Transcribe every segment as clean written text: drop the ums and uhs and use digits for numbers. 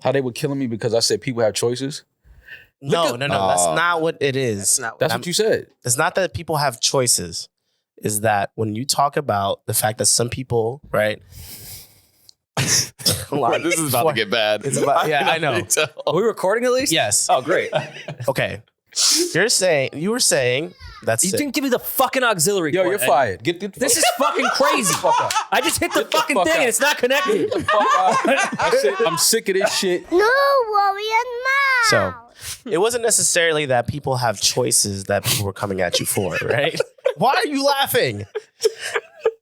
How they were killing me because I said people have choices? No. That's not what it is. That's what you said. It's not that people have choices. Is that when you talk about the fact that some people, right? This is about to get bad. It's about, yeah, I know. Are we recording at least? Yes. Oh, great. Okay. You were saying that's You didn't give me the fucking auxiliary. Yo, cord, you're Eddin. fired. This is fucking crazy. I just hit the fucking fuck thing out. and it's not connected. I'm sick of this shit. NewRoryNMal. So it wasn't necessarily that people have choices that people were coming at you for, right? Why are you laughing?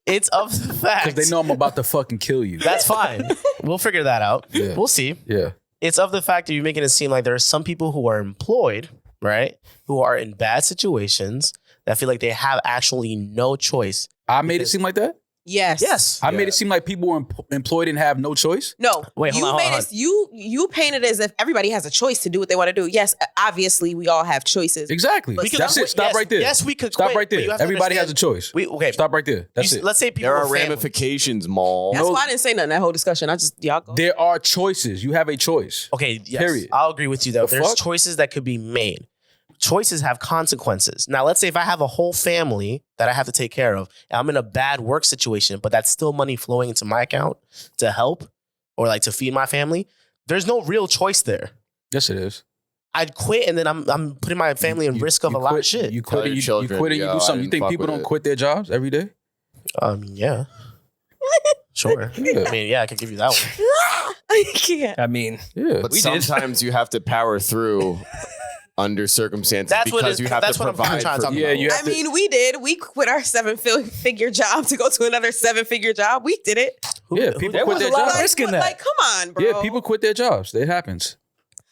It's of the fact. Because they know I'm about to fucking kill you. That's fine. We'll figure that out. Yeah. We'll see. Yeah. It's of the fact that you're making it seem like there are some people who are employed, right? Who are in bad situations that feel like they have actually no choice. I made it seem like that? Yes. I made it seem like people were employed and have no choice? No. Wait, hold on. You painted it as if everybody has a choice to do what they want to do. Yes, obviously we all have choices. Exactly. That's it. Stop right there. Yes, we could Stop quit, right but you there. have to Everybody has a understand- choice. Okay. Stop right there. That's it. Let's say people There are with families. ramifications, Mal. That's why I didn't say nothing that whole discussion. Y'all go. There are choices. You have a choice. Okay, yes. Period. I'll agree with you though. The There's fuck? choices that could be made. Choices have consequences. Now, let's say if I have a whole family that I have to take care of, and I'm in a bad work situation, but that's still money flowing into my account to help or like to feed my family, there's no real choice there. Yes, it is. I'd quit and then I'm putting my family in risk of a lot of shit. You Tell quit your and you children, quit and you yo, do I something. You didn't think fuck people with don't it. quit their jobs every day? Yeah.Ure. I mean, yeah, I could give you that one. I can't. I mean, Yeah. But We did. sometimes you have to power through under circumstances That's what because it- you have that's to what I'm kinda provide trying to for talk people. Yeah, you have I mean, we did. We quit our 7-figure job to go to another 7-figure job. We did it. Yeah, people there quit was their a lot of jobs. risk in that. Like, come on, bro. Yeah, people quit their jobs. It happens.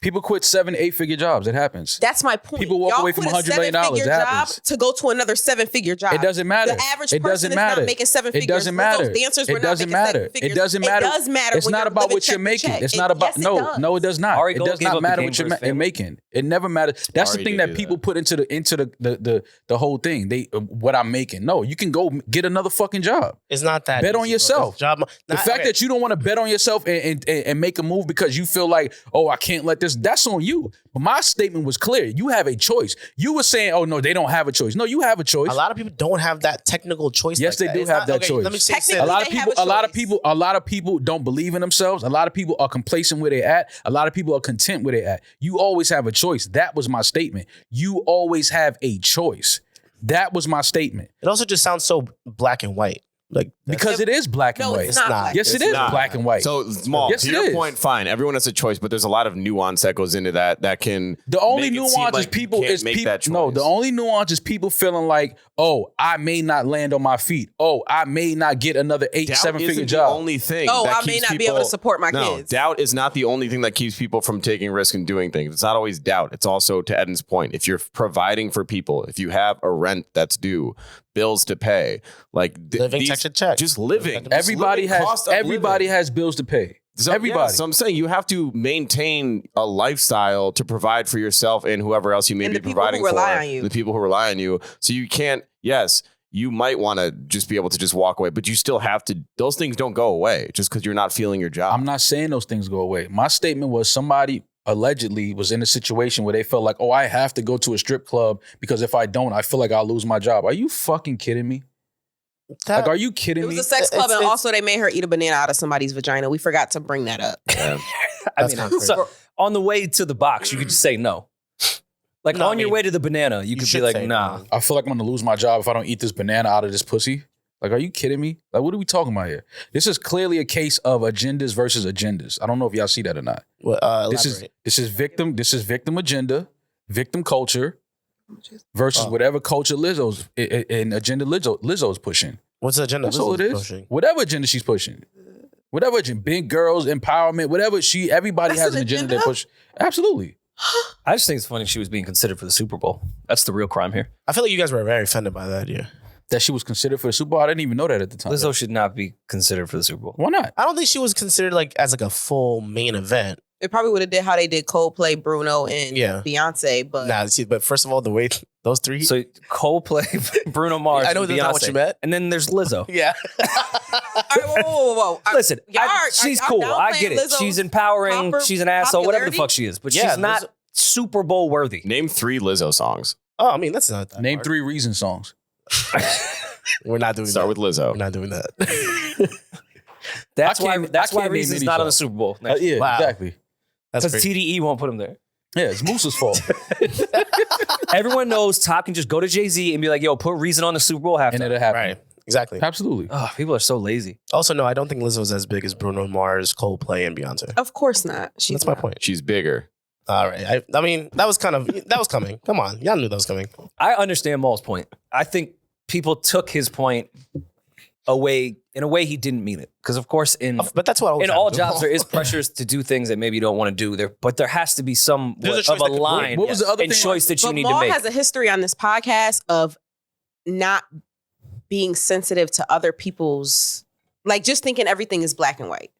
People quit 7-8-figure jobs. It happens. That's my point. People walk Y'all away from quit a $100 million. It 7-figure job happens. to go to another 7-figure job. It doesn't matter. The average It person doesn't is matter. not making 7 figures. It doesn't matter. Those dancers It were not doesn't making 7 matter. figures. It doesn't matter. It does matter. It's when not you're about living what check you're to making. check. It's not about yes, it no, does. no. It does not. Ari It Gold does gave not up matter the what game you're for his family. making. It never matters. That's Ari the thing did that do people that. put into the whole thing. They what I'm making. No, you can go get another fucking job. It's not that Bet on easy, bro. yourself. This job, The fact that you don't want to bet on yourself and make a move because you feel like, oh, I can't let this, that's on you. But my statement was clear. You have a choice. You were saying, oh, no, they don't have a choice. No, you have a choice. a lot of people don't have that technical choice. Yes, like they do It's have not- that okay, choice. Let me say Technically, A lot of they have people, a choice. a lot of people don't believe in themselves. A lot of people are complacent where they're at. A lot of people are content where they're at. You always have a choice. That was my statement. You always have a choice. That was my statement. It also just sounds so black and white. Like Because it is black and No, white. it's not. not. black. Yes, it is not. black and white. So, Small, Yes, to it your is. point, fine. Everyone has a choice, but there's a lot of nuance that goes into that can The only make it seem nuance like is you people can't is make people. that choice. No, the only nuance is people feeling like, oh, I may not land on my feet. Oh, I may not get another Doubt 7-figure isn't job. the only thing. Oh, that I may keeps not be able to support my no, kids. doubt is not the only thing that keeps people from taking risks and doing things. It's not always doubt. It's also, to Eddin's point, if you're providing for people, if you have a rent that's due, bills to pay, like living check to check. just living. Everybody Cost of living. has bills to pay. So, Everybody. yeah, so I'm saying you have to maintain a lifestyle to provide for yourself and whoever else you may And be the people who providing for. rely on you. The people who rely on you. So you can't, yes, you might want to just be able to just walk away, but you still have to, those things don't go away just because you're not feeling your job. I'm not saying those things go away. My statement was somebody allegedly was in a situation where they felt like, oh, I have to go to a strip club because if I don't, I feel like I'll lose my job. Are you fucking kidding me? Like, are you kidding It was me? a sex club, and it's- also they made her eat a banana out of somebody's vagina. We forgot to bring that up. Yeah. I That's mean, not crazy. so on the way to the box, you could just say no. Like No, I on your mean, way to the banana, you could be should like, say nah. no. I feel like I'm gonna lose my job if I don't eat this banana out of this pussy. Like, are you kidding me? Like, what are we talking about here? This is clearly a case of agendas versus agendas. I don't know if y'all see that or not. Well, This is victim agenda, victim culture versus whatever culture Lizzo's and agenda Lizzo's pushing. What's the agenda? That's all it is. Pushing? Whatever agenda she's pushing. Whatever agenda, big girls, empowerment, whatever everybody That's has an an agenda agenda? they push. Absolutely. I just think it's funny she was being considered for the Super Bowl. That's the real crime here. I feel like you guys were very offended by that idea. That she was considered for the Super Bowl. I didn't even know that at the time. Lizzo should not be considered for the Super Bowl. Why not? I don't think she was considered like as like a full main event. It probably would have did how they did Coldplay, Bruno, and Yeah. Beyonce. But Nah, see, but first of all, the way those three. So Coldplay, Bruno Mars, I know and that's not what Beyonce. you meant. And then there's Lizzo. Yeah. all right, whoa. Listen, Y'all she's y'all cool. I downplaying get it. Lizzo's She's empowering. She's an asshole. Whatever the popularity? fuck she is, but Yeah, she's not Lizzo- Super Bowl worthy. Name 3 Lizzo songs. Oh, I mean, that's not that Name hard. 3 Reason songs. We're not doing Start that. with Lizzo. We're not doing that. That's I why. can't- That's I why can't name Reason's any not on the song. Super Bowl. Yeah, Wow. exactly. That's Because crazy. TDE won't put him there. Yeah, it's Moose's fault. Everyone knows Top can just go to Jay-Z and be like, "Yo, put Reason on the Super Bowl halftime." And it'll happen. Right. Exactly. Absolutely. Oh, people are so lazy. Also, no, I don't think Lizzo's as big as Bruno Mars, Coldplay, and Beyonce. of course not. She's That's my not. point. She's bigger. All right. I mean, that was coming. Come on. Y'all knew that was coming. I understand Maul's point. I think people took his point away in a way he didn't mean it. Because of course, in But that's what in all jobs there is pressures to do things that maybe you don't want to do there, but there has to be some There's a of choice a that could- line What was the other and thing? choice that you But need Maul to make. has a history on this podcast of not being sensitive to other people's, like just thinking everything is black and white.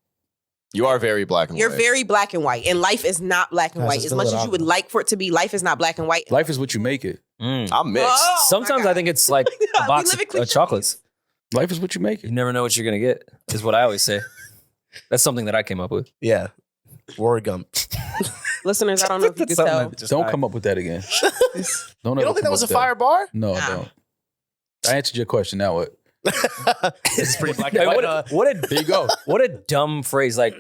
You are very black and You're white. very black and white, and life is not black and Guys, white. just As fill much it as out, you would though. like for it to be, life is not black and white. Life is what you make it. I'm mixed. Oh, my Sometimes I God. think it's like We a box live in of cliches. chocolates. Life is what you make You it. never know what you're gonna get. Is what I always say. That's something that I came up with. Yeah. Rory Gump. Listeners, I don't know if you could Something tell. that just- Don't come up with that again. Don't You don't think that was a fire bar? No, I Nah. don't. I answered your question. Now what? It's pretty black Hey, and white. what a There you go. what a dumb phrase. Like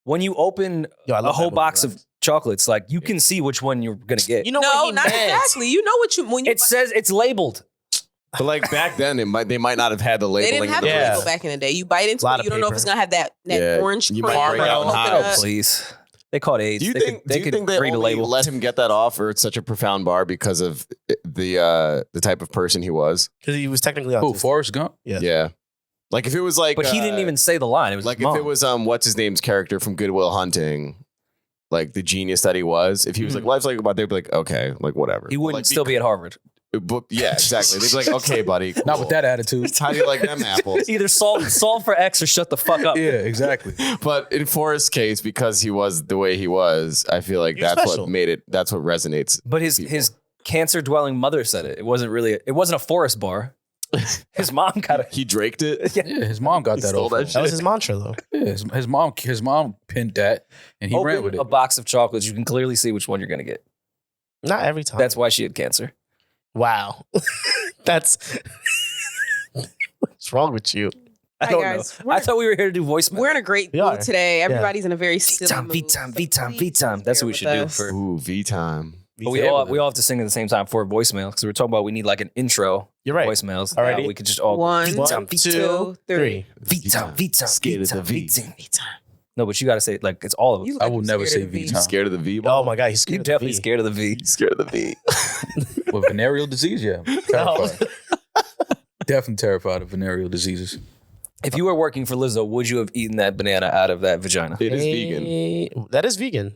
when you open Yo, I a love whole that box movie, of chocolates, like you can see which one you're gonna get. You know No, what he not meant. exactly. You know what you when you It says it's labeled. But like back then, they might not have had the they labeling. didn't have in the the Yeah. label back in the day. You bite into Lot it, of you don't know if paper. it's gonna have that Yeah, orange you cream might or break out in coconut. hives. Please. They caught AIDS. Do you they think? could, they do you could think they read a only label. let him get that off, or it's such a profound bar because of the type of person he was? Because he was technically Oh, autistic. Forrest Gump. Yeah. Yeah. Like if it was like, But he didn't even say the line. It was like his mom. if it was what's his name's character from Good Will Hunting, like the genius that he was. If he was like life's like about, they'd be like, okay, like whatever. he wouldn't Like, still be at Harvard. But yeah, exactly. They'd be like, okay, buddy, Not cool. with that attitude. How do you like them apples? Either solve for X or shut the fuck up. Yeah, exactly. But in Forrest's case, because he was the way he was, I feel like He was that's special. what made it. That's what resonates. But his cancer dwelling mother said it. It wasn't a forest bar. His mom got it. He draked it. Yeah, his mom got that stole off. that him. shit. That was his mantra, though. Yeah, his mom pinned that, and he ran Open with it. a box of chocolates. You can clearly see which one you're gonna get. Not every time. That's why she had cancer. wow. That's what's wrong with you? I Hi, don't guys. know. I thought we were here to do voicemail. We're in a great We are. mood today. Everybody's in a very silly V-time, mood. V-time, So V-time, please V-time. That's bear what we with should do us. for. Ooh, V time. But we all have to sing at the same time for a voicemail because we're talking about we need like an intro You're right. voicemails. Alrighty. We could just all One, V-time, One, V-time, two, three. V-time, V-time, Scared of the V-time, V. V-time. V-time. No, but you got to say like it's all of us. You I like will you never scared say of the V. V-time. Scared of the V. Oh my god, he's scared You're of the definitely V. scared of the V. Scared of the V. With venereal disease, yeah. Terrified. Definitely terrified of venereal diseases. If you were working for Lizzo, would you have eaten that banana out of that vagina? It is vegan. That is vegan.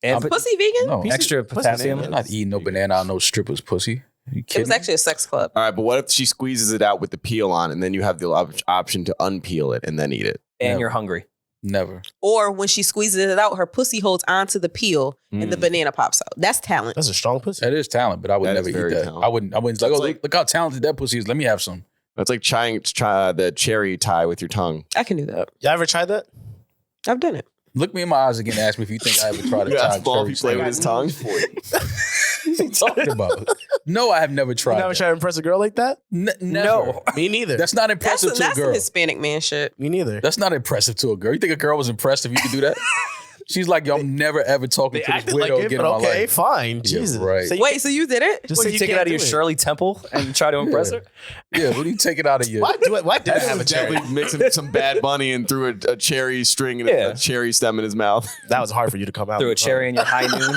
And Pussy vegan? No, extra potassium. I'm not eating no banana out of no stripper's pussy. Are you It kidding was me? actually a sex club. All right, but what if she squeezes it out with the peel on, and then you have the option to unpeel it and then eat it? And Never. you're hungry. Never. Or when she squeezes it out, her pussy holds onto the peel and the banana pops out. That's talent. That's a strong pussy. That is talent, but I would That is never eat very that. talented. I wouldn't. It's like, That's oh, like- look how talented that pussy is. Let me have some. That's like trying the cherry tie with your tongue. I can do that. Y'all ever tried that? I've done it. Look me in my eyes again and ask me if you think I ever tried to You tie ask Paul if he cherry played with string. his tongue. What are you talking about? No, I have never You tried. never that. tried to impress a girl like that? Never. No. Me neither. That's not That's impressive to a some girl. Hispanic man shit. Me neither. That's not impressive to a girl. You think a girl was impressed if you could do that? She's like, yo, I'm never ever talking They to this acted like weirdo it, again but in my okay, life. fine. Yeah, Jesus. right. So you Wait, so you did it? just What, say you you take it can't out of do your Shirley Temple and try to impress her? Yeah, what do you take it out of your? Why do it? Why did I That have a was cherry? definitely mixing some Bad Bunny and threw a cherry string and Yeah. a cherry stem in his mouth. That was hard for you to come out. Threw a cherry in your high noon.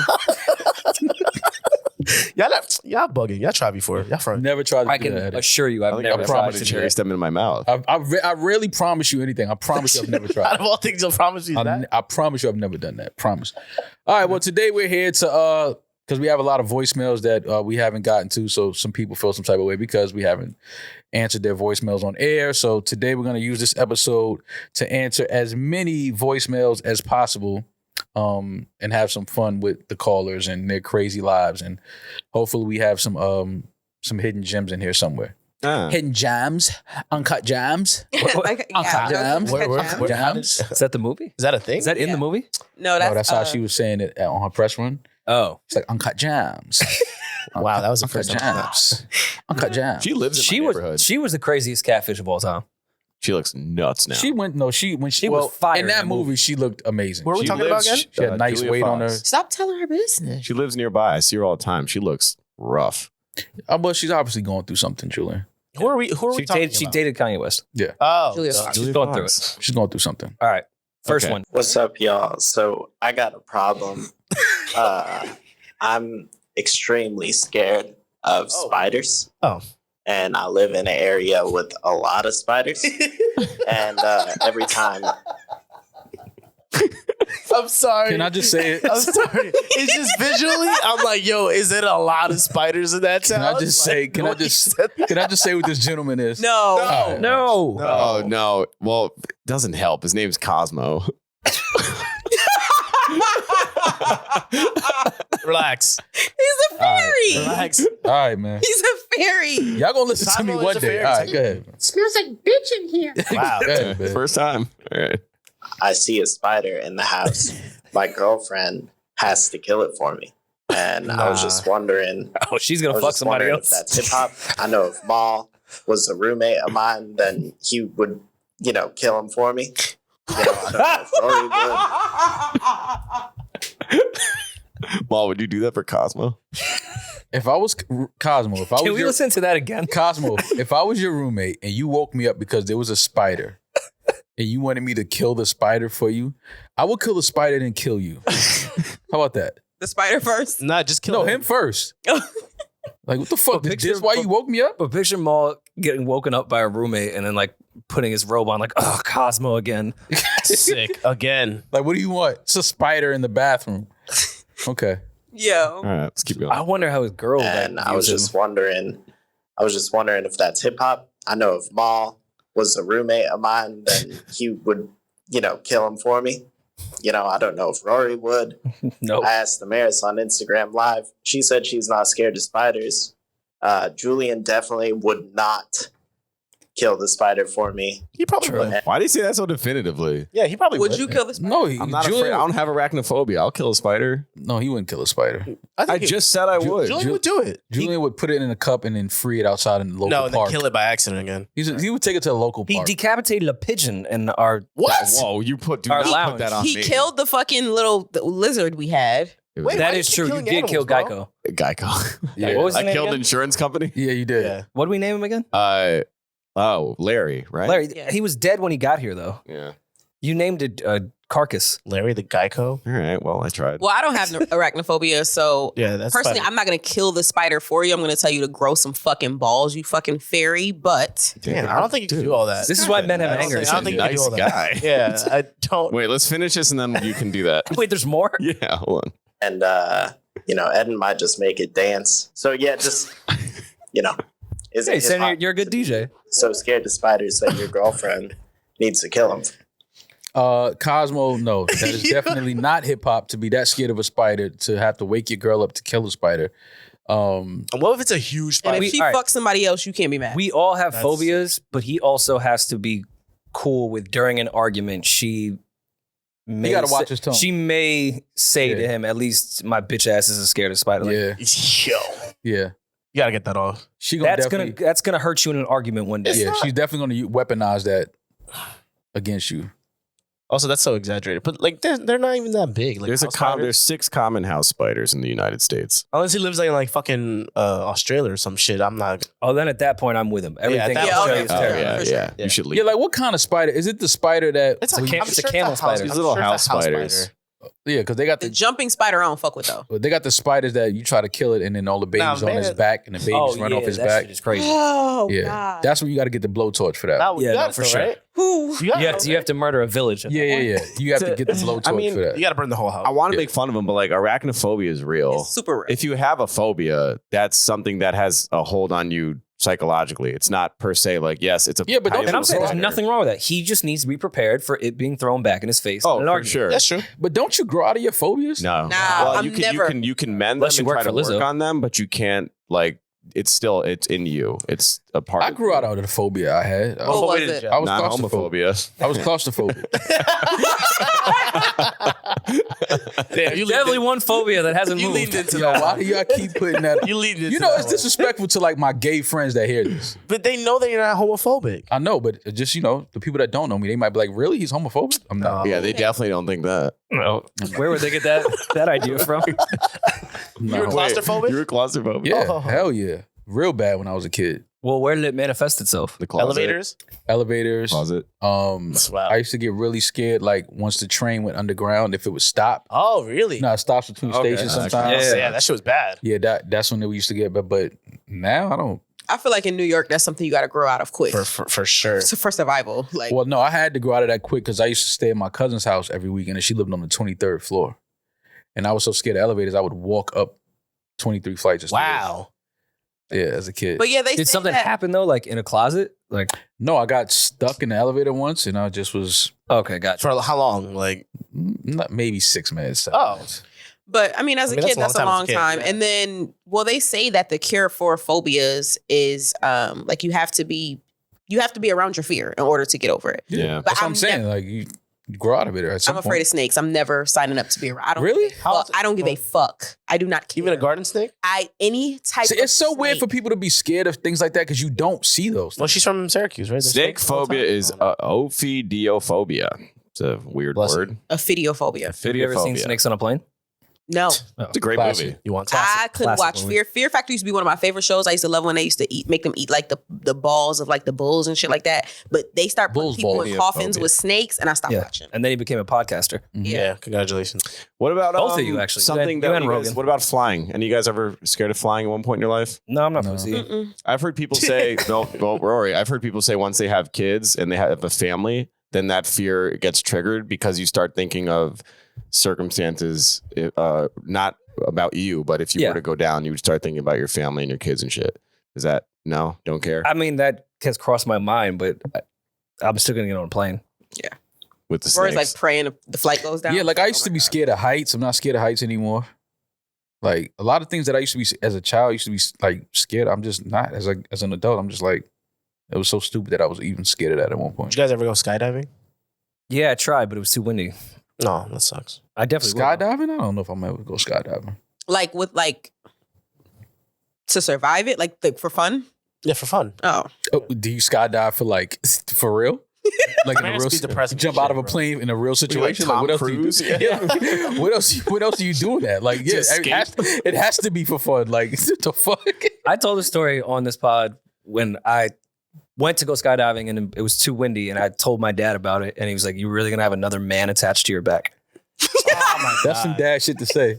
Y'all bugging. Y'all tried before. Y'all front. Never tried to I do can that. assure you, I've I never tried promised to a do cherry that. stem in my mouth. I rarely promise you anything. I promise you I've never Out tried. of all things, I'll promise you that. I promise you I've never done that. Promise. All right. Well, today we're here to because we have a lot of voicemails that we haven't gotten to. So some people feel some type of way because we haven't answered their voicemails on air. So today we're going to use this episode to answer as many voicemails as possible and have some fun with the callers and their crazy lives, and hopefully we have some hidden gems in here somewhere. Hidden gems, uncut gems, uncut gems, Where- gems. Is that the movie? Is that a thing? Is that in the movie? No, That's how she was saying it on her press run. Oh, It's like uncut gems. Wow, that was the uncut first time. gems. Uncut gems. She lives in my neighborhood. She was the craziest catfish of all time. She looks nuts now. She went when she was fire in that movie. She looked amazing. Where are we She talking about lives- again? She had nice Julia weight on her. Fox. Stop telling her business. She lives nearby. I see her all the time. She looks rough. But she's obviously going through something, Julian. Who are we talking about? She dated Kanye West. Oh, Julia God. Fox. She's going through it. She's going through something. All right. First Okay. one. What's up, y'all? So I got a problem. I'm extremely scared of spiders. Oh. And I live in an area with a lot of spiders. And every time I'm sorry. Can I just say it? I'm sorry. It's just visually, I'm like, yo, is it a lot of spiders in that town? Can I just say? Can I just say what this gentleman is? No. All right. No. Oh, no. Well, it doesn't help. His name's Cosmo. Relax. He's a fairy. Relax. All right, man. He's a fairy. Y'all gonna listen to me Cosmo is one a day. fairy All right, too. go ahead. Smells like bitch in here. Wow. Go ahead, man. First time. All right. I see a spider in the house, my girlfriend has to kill it for me. And I was just wondering, Oh, she's gonna I was fuck just somebody wondering else. if that's hip hop. I know if Mal was a roommate of mine, then he would, kill him for me. I don't know if Rory would. Mal, would you do that for Cosmo? If I was Cosmo, if I Can was we your listen to that again? Cosmo, if I was your roommate and you woke me up because there was a spider and you wanted me to kill the spider for you, I would kill the spider and kill you. How about that? The spider first. Nah, just kill No, him first. Like, what the fuck? But This why you woke me up? But picture Maul getting woken up by a roommate and then like putting his robe on, like, oh, Cosmo again. Sick. Again. Like, what do you want? It's a spider in the bathroom. Okay. Yo. All right, let's keep going. I wonder how his girl And like, I was views just him. wondering if that's hip hop. I know if Mal was a roommate of mine, then he would, kill him for me. I don't know if Rory would. No. I asked Demaris on Instagram Live. She said she's not scared of spiders. Julian definitely would not kill the spider for me. He probably True. would. Why do you say that so definitively? Yeah, he probably would. Would you kill the spider? No, I'm not afraid. I don't have arachnophobia. I'll kill a spider. No, he wouldn't kill a spider. I just said I would. Julian would do it. Julian would put it in a cup and then free it outside in the local No, and then park. kill it by accident again. He would take it to a local He park. decapitated a pigeon in our What? Whoa, you do Our not lounge. put that on He me. killed the fucking little lizard we had. It was Wait, That why is you true. You killing did kill animals, bro? Geico. Geico. Yeah. What was his I name killed an again? insurance company. Yeah, you did. Yeah. What do we name him again? Larry, right? Larry. Yeah. He was dead when he got here, though. Yeah. You named it Carcass. Larry the Geico. All right. Well, I tried. Well, I don't have arachnophobia, so Yeah, that's personally, funny. I'm not gonna kill the spider for you. I'm gonna tell you to grow some fucking balls, you fucking fairy. But Damn, I don't think you can do all that. This is why men have I don't anger. think- I don't think you can do nice all that. guy. Yeah, I don't. Wait, let's finish this and then you can do that. Wait, there's more? Yeah, hold on. And, Eddin might just make it dance. So, yeah, just, is Hey, it hip Senator, hop you're a good to be DJ. so scared of spiders that your girlfriend needs to kill him? Cosmo, no, that is definitely not hip hop to be that scared of a spider to have to wake your girl up to kill a spider. And what if it's a huge and spider? if she all right. fucks somebody else, you can't be mad. We all have That's- phobias, but he also has to be cool with during an argument. She may gotta watch say- his tone. She may say Yeah. to him, "At least my bitch ass isn't scared of spider." Like, Yeah, Yo, yeah. you gotta get that off. She gonna that's gonna hurt you in an argument one day. yeah, she's definitely gonna weaponize that against you. Also, that's so exaggerated. But like, they're not even that big. Like, There's house spiders. there's 6 common house spiders in the United States. Unless he lives like fucking Australia or some shit. I'm not. Oh, then at that point, I'm with him. Everything that else point, is okay. terrible. yeah, yeah, for sure. yeah. Yeah. You should leave. Yeah, like what kind of spider? Is it the spider that? It's a camel spider. These little house spiders. Yeah, because they got The the jumping spider I don't fuck with though. they got the spiders that you try to kill it and then all the babies on man. his back and the babies Oh, run yeah, off his that back. shit is crazy. Oh Yeah, God. that's when you got to get the blowtorch for that. You Yeah, got no, it for though, sure. right? Who? You got You have to murder a village. at Yeah, that yeah, point. yeah. You have to get the blowtorch I mean, for that. You got to burn the whole house. I want to Yeah. make fun of them, but like arachnophobia is real. It's super rare. If you have a phobia, that's something that has a hold on you psychologically. It's not per se like, yes, it's a Yeah, but don't- And I'm saying there's spider. nothing wrong with that. He just needs to be prepared for it being thrown back in his face. Oh, in an for argument. sure. That's true. But don't you grow out of your phobias? No. Nah, Well, I'm you can never- you can mend them Unless you and work try to for work Lizzo. on them, but you can't like it's in you. It's a part I of grew you. out of the phobia I had. What What was did it? you- I was Not claustrophobic. homophobia. I was claustrophobic. Damn, you Definitely one phobia that hasn't You moved. leaned into Yo, that. why do y'all keep putting that? You leaned into You know, that it's one. disrespectful to like my gay friends that hear this. But they know that you're not homophobic. I know, but just, the people that don't know me, they might be like, really? He's homophobic? I'm not. Yeah, they definitely don't think that. No. Where would they get that idea from? I'm You were not. claustrophobic? You were claustrophobic. Yeah, Oh. hell yeah. Real bad when I was a kid. Well, where did it manifest itself? The closet. Elevators? Elevators. Closet. Wow. Wow. I used to get really scared, like once the train went underground, if it would stop. Oh, really? No, it stops between Okay. stations Okay. sometimes. Yeah, that shit was bad. Yeah, that's when we used to get, but now I don't. I feel like in New York, that's something you got to grow out of quick. For sure. So for survival. Like, Well, no, I had to go out of that quick because I used to stay at my cousin's house every weekend, and she lived on the 23rd floor. And I was so scared of elevators, I would walk up 23 flights of stairs. Wow. Yeah, as a kid. but yeah, they Did say something that- happen though, like in a closet? Like, No, I got stuck in the elevator once, and I just was okay, gotcha. For how long? Like, maybe 6 minutes. 7 Oh. minutes. But I mean, as a that's kid, a long that's a time as a long kid, time. yeah. And then, well, they say that the cure for phobias is like you have to be around your fear in order to get over it. Yeah. But That's what I'm I'm saying. Like, you grow out of it at some I'm afraid of snakes. I'm never signing up to be around. I don't Really? give a fuck. I don't give a fuck. I do not care. even a garden snake? Any type See, of it's so weird for snake. people to be scared of things like that because you don't see those. Well, Things. she's from Syracuse, right? There's Snake snakes all the phobia time. is ophidiophobia. It's a weird Bless word. Ophidiophobia. Have you ever seen Ophidiophobia. Snakes on a Plane? No. It's a great Classic. movie. You want I couldn't classic watch movie. Fear. Fear Factor used to be one of my favorite shows. I used to love when they used to make them eat like the balls of like the bulls and shit like that. But they start putting Bulls people balls. in Yeah, coffins phobia. with snakes, and I stopped Yeah. watching. And then he became a podcaster. Yeah, congratulations. What about Both of you, actually. Something You and that you guys, Rogan. what about flying? Any of you guys ever scared of flying at one point in your life? No, I'm not No. pussy. Mm-mm. I've heard people say, no, well, Rory, I've heard people say once they have kids and they have a family, then that fear gets triggered because you start thinking of circumstances, not about you, but if you Yeah. were to go down, you would start thinking about your family and your kids and shit. Is that, no, don't care? I mean, that has crossed my mind, but I'm still gonna get on a plane. With the Rory's snakes. like praying the flight goes down. Yeah, like I used Oh to my be God. scared of heights. I'm not scared of heights anymore. Like a lot of things that I used to be as a child, I used to be like scared. I'm just not as an adult. I'm just like, it was so stupid that I was even scared of that at one point. Did you guys ever go skydiving? Yeah, I tried, but it was too windy. No, that sucks. I definitely will. Skydiving? I don't know if I'm ever go skydiving. Like with like to survive it, like for fun. Yeah, for fun. Oh, Oh, do you skydive for real? Like in a Man, real it's depressing jump shit, out of a bro. plane in a real situation? Tom what else Cruise? do you do? Yeah. What else are you doing that? Like, yeah, To it has to be for fun. Like, the fuck? I told a story on this pod when I went to go skydiving and it was too windy, and I told my dad about it, and he was like, "You're really gonna have another man attached to your back?" Oh my That's some dad shit to say.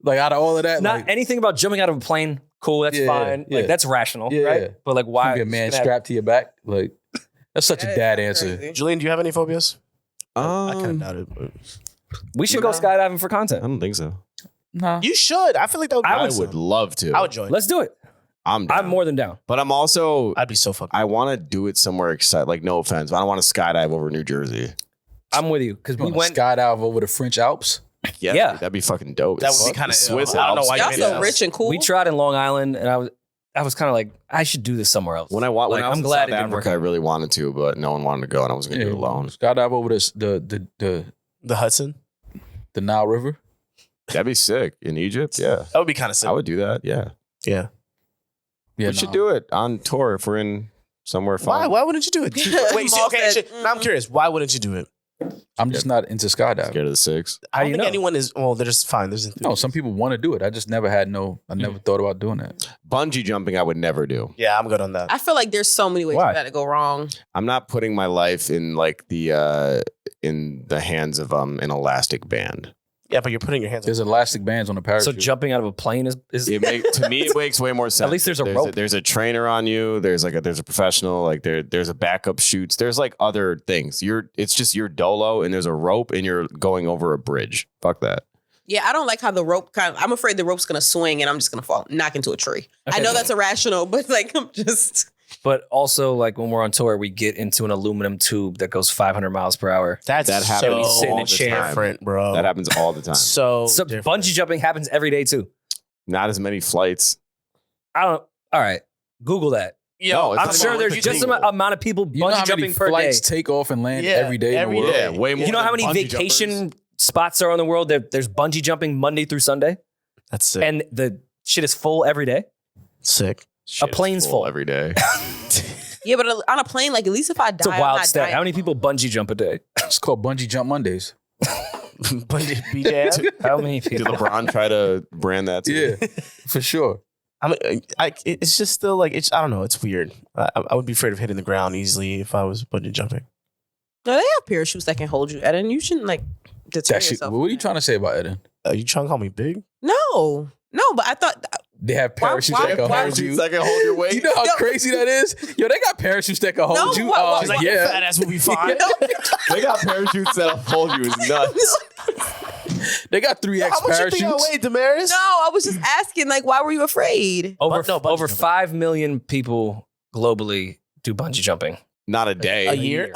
Like, out of all of that, Not like, anything about jumping out of a plane. Cool, that's Yeah, fine. yeah. Like that's rational, Yeah, right? yeah. But like, why be a man just gonna have- strapped to your back? Like, that's such a that dad is answer. crazy. Julian, do you have any phobias? I kind of I doubt it. But We should go skydiving for content. don't think so. Nah. you should. I feel like that would be I awesome. would love to. I would join. Let's do it. I'm down. I'm more than down. But I'm also, I'd be so fucking. I want to do it somewhere exciting. Like, no offense, but I don't want to skydive over New Jersey. I'm with you because You we wanna went. skydive over the French Alps? Yeah. That'd be fucking dope. That would be It's kinda Swiss ill. I don't know Alps. why you Y'all made so that. rich and cool. We tried in Long Island, and I was kind of like, I should do this somewhere else. When I was I'm in glad South it didn't work Africa, I out. really wanted to, but no one wanted to go, and I was going to do it alone. Skydive over the The Hudson. Nile River. That'd be sick in Egypt. Yeah, That would be kind of sick. I would do that. Yeah, Yeah. Yeah, we should do it on tour if we're in somewhere Why? fun. Why wouldn't you do it? Wait. See, Maul okay. said, Actually, now I'm curious. Why wouldn't you do it? I'm just not into skydiving. Scared of the six. I don't you think know? anyone is. Well, they're just fine. There's No, some people want to do it. I just never had I never thought about doing that. Bungee jumping, I would never do. Yeah, I'm good on that. I feel like there's so many ways Why? for that to go wrong. I'm not putting my life in like the in the hands of an elastic band. Yeah, but you're putting your hands. There's elastic bands on the So parachute. jumping out of a plane is To me, it makes way more sense. least there's a rope. There's a trainer on you. There's a professional. Like there's a backup shoots. There's like other things. It's just your dolo, and there's a rope, and you're going over a bridge. Fuck that. Yeah, I don't like how the rope I'm afraid the rope's gonna swing and I'm just gonna knock into a tree. I know that's irrational, but like I'm just. But also, like when we're on tour, we get into an aluminum tube that goes 500 miles per hour. That happens so sit in a all the chair. time. different, bro. That happens all the time. So Bungee different. jumping happens every day too. Not as many flights. I don't. All right, Google that. No, it's I'm not sure about there's Olympic just thing. an amount of people You know bungee how many jumping per day. flights take off and land Yeah, every day in every the world? day. Yeah, way more. You know how than many bungee vacation jumpers. spots are in the world? There's bungee jumping Monday through Sunday, That's sick. and the shit is full every day. Sick. Shit, it's plane's full. every day. Yeah, but on a plane, like at least if I die, It's a I'm wild not stat. dying. How many people bungee jump a day? It's called Bungee Jump Mondays. BJ. How many Did people? LeBron try to brand that too? Yeah, for sure. It's just still like I don't know. It's weird. I would be afraid of hitting the ground easily if I was bungee jumping. No, they have parachutes that can hold you, Eddin. You shouldn't like deter That shit, yourself. what are you trying to say about Eddin? Are you trying to call me big? No, but I thought They have parachutes why- that can why- hold you. Parachutes that can hold your weight. You know how No. crazy that is? Yo, they got parachutes that can hold No, you. what- She's like, yeah. your fat ass will be fine. They got parachutes that'll hold you. It's nuts. They got 3X How much parachutes. you think I weigh, Demaris? No, I was just asking, like, why were you afraid? Over No, bungee over jumping. 5 million people globally do bungee jumping. Not a day. A year?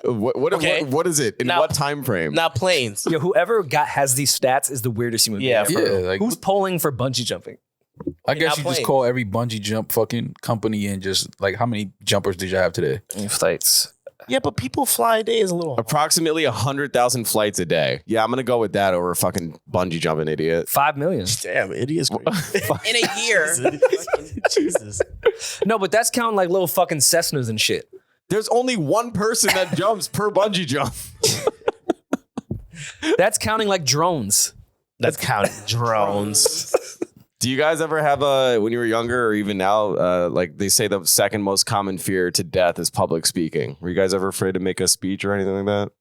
What is it? In Now- what time frame? Not planes. Yo, whoever has these stats is the weirdest human being Yeah, ever. for Yeah, real. like Who's polling for bungee jumping? I guess not you planes. just call every bungee jump fucking company and just like, how many jumpers did you have today? Flights. Yeah, but people fly a day is a little. Approximately 100,000 flights a day. Yeah, I'm gonna go with that over a fucking bungee jumping idiot. 5 million. Damn, it is crazy. In a year. Jesus. No, but that's counting like little fucking Cessnas and shit. There's only one person that jumps per bungee jump. That's counting like drones. That's counting drones. Do you guys ever have when you were younger or even now, like they say the second most common fear to death is public speaking? Were you guys ever afraid to make a speech or anything like that?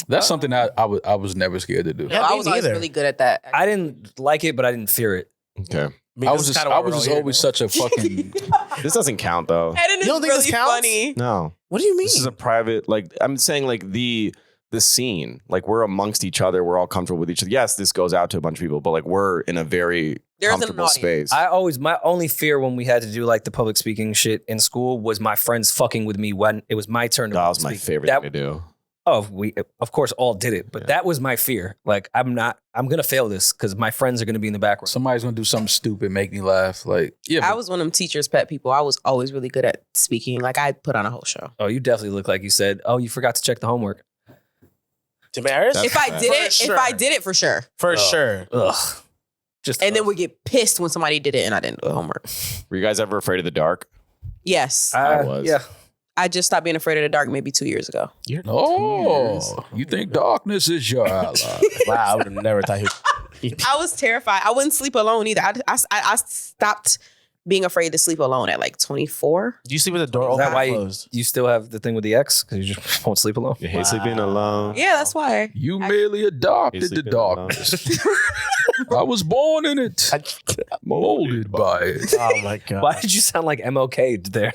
That's something that I was never scared to do. Yeah, I me was always neither. really good at that. I didn't like it, but I didn't fear it. Okay. I was just always such a fucking. This doesn't count though. Eddin is You don't think this really counts? funny. No. What do you mean? This is a private, like, I'm saying, like, the scene. Like, we're amongst each other. We're all comfortable with each other. Yes, this goes out to a bunch of people, but, like, we're in a very There's an comfortable audience. space. My only fear when we had to do like the public speaking shit in school was my friends fucking with me when it was my turn to That was my speak. favorite That- thing to do. Oh, we of course all did it, but Yeah. that was my fear. Like I'm gonna fail this because my friends are gonna be in the background. Somebody's gonna do something stupid, make me laugh. Like, yeah, I but was one of them teachers' pet people. I was always really good at speaking. Like I put on a whole show. Oh, you definitely look like you said, oh, you forgot to check the homework. Demaris? That's If I fact. did For it, sure. if I did it for sure. For sure. Ugh. Just And then we get pissed when somebody did it and I didn't do the homework. Were you guys ever afraid of the dark? Yes. I was. Yeah. I just stopped being afraid of the dark maybe 2 years ago. You're oh, you think darkness is your ally? Wow, I would have never thought he I was terrified. I wouldn't sleep alone either. I stopped being afraid to sleep alone at like 24. Do you sleep with the door Is open that or why closed? you still have the thing with the ex? Because you just won't sleep alone? You hate sleeping alone. Yeah, that's why. You merely adopted He's the sleeping alone. darkness. I was born in it, molded by it. Oh my god. Why did you sound like MLK there?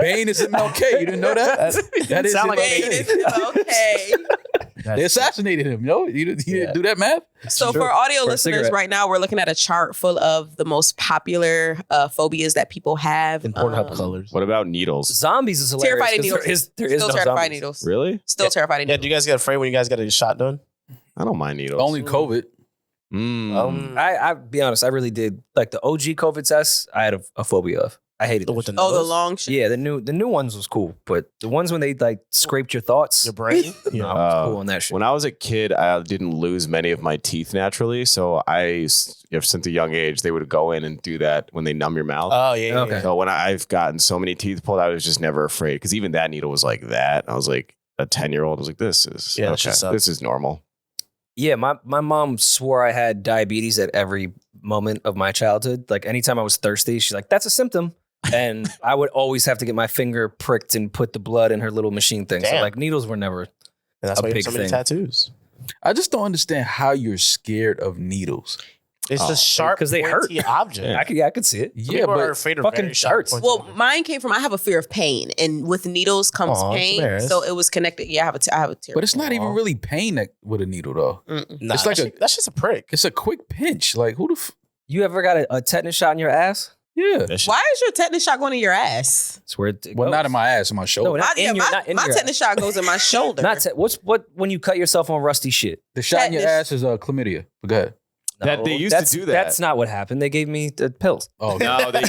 Bane is MLK. You didn't know that? That is sound like MLK. Okay. They assassinated him. Yo, you didn't do that math? So True. for audio For a listeners, cigarette. right now we're looking at a chart full of the most popular phobias that people have. In Pornhub colors. What about needles? Zombies is hilarious. Terrified of 'cause needles. There is Still no terrified of zombies. needles. Really? Still terrified of Yeah, needles. do you guys get afraid when you guys got a shot done? I don't mind needles. Only COVID. Mm. I be honest, I really did. Like the OG COVID test, I had a phobia of. I hated it. With the Oh, the nose? long shit. Yeah, the new ones was cool, but the ones when they like scraped your thoughts, Your brain? no, I Yeah. was cool on that shit. When I was a kid, I didn't lose many of my teeth naturally. So since a young age, they would go in and do that when they numb your mouth. Oh, yeah. Okay. So when I've gotten so many teeth pulled, I was just never afraid. Because even that needle was like that. I was like a 10-year-old. I was like, this is Yeah, that shit sucks. this is normal. Yeah, my mom swore I had diabetes at every moment of my childhood. Like anytime I was thirsty, she's like, "That's a symptom." And I would always have to get my finger pricked and put the blood in her little machine thing. So Damn. like needles were never. And that's A why you have big so many thing. tattoos. I just don't understand how you're scared of needles. It's just sharp 'cause they hurt. pointy object. Yeah. I could see it. Yeah, People are but afraid of fucking very sharp hurts. pointy Well, objects. mine came from I have a fear of pain, and with needles comes Aw, pain, Demaris. so it was connected. Yeah, I have a tear. but it's not even really pain with a needle though. Nah, it's like that's just a prick. It's a quick pinch. Like who the You ever got a tetanus shot in your ass? yeah. That shit- Why is your tetanus shot going in your ass? That's where it Well, goes. not in my ass, in my shoulder. No, not in your, not in my your tetanus shot goes in my shoulder. Not what when you cut yourself on rusty shit. The shot in your tetanus. ass is chlamydia. But go ahead. That they used to do that. That's not what happened. They gave me the pills. Oh, No, they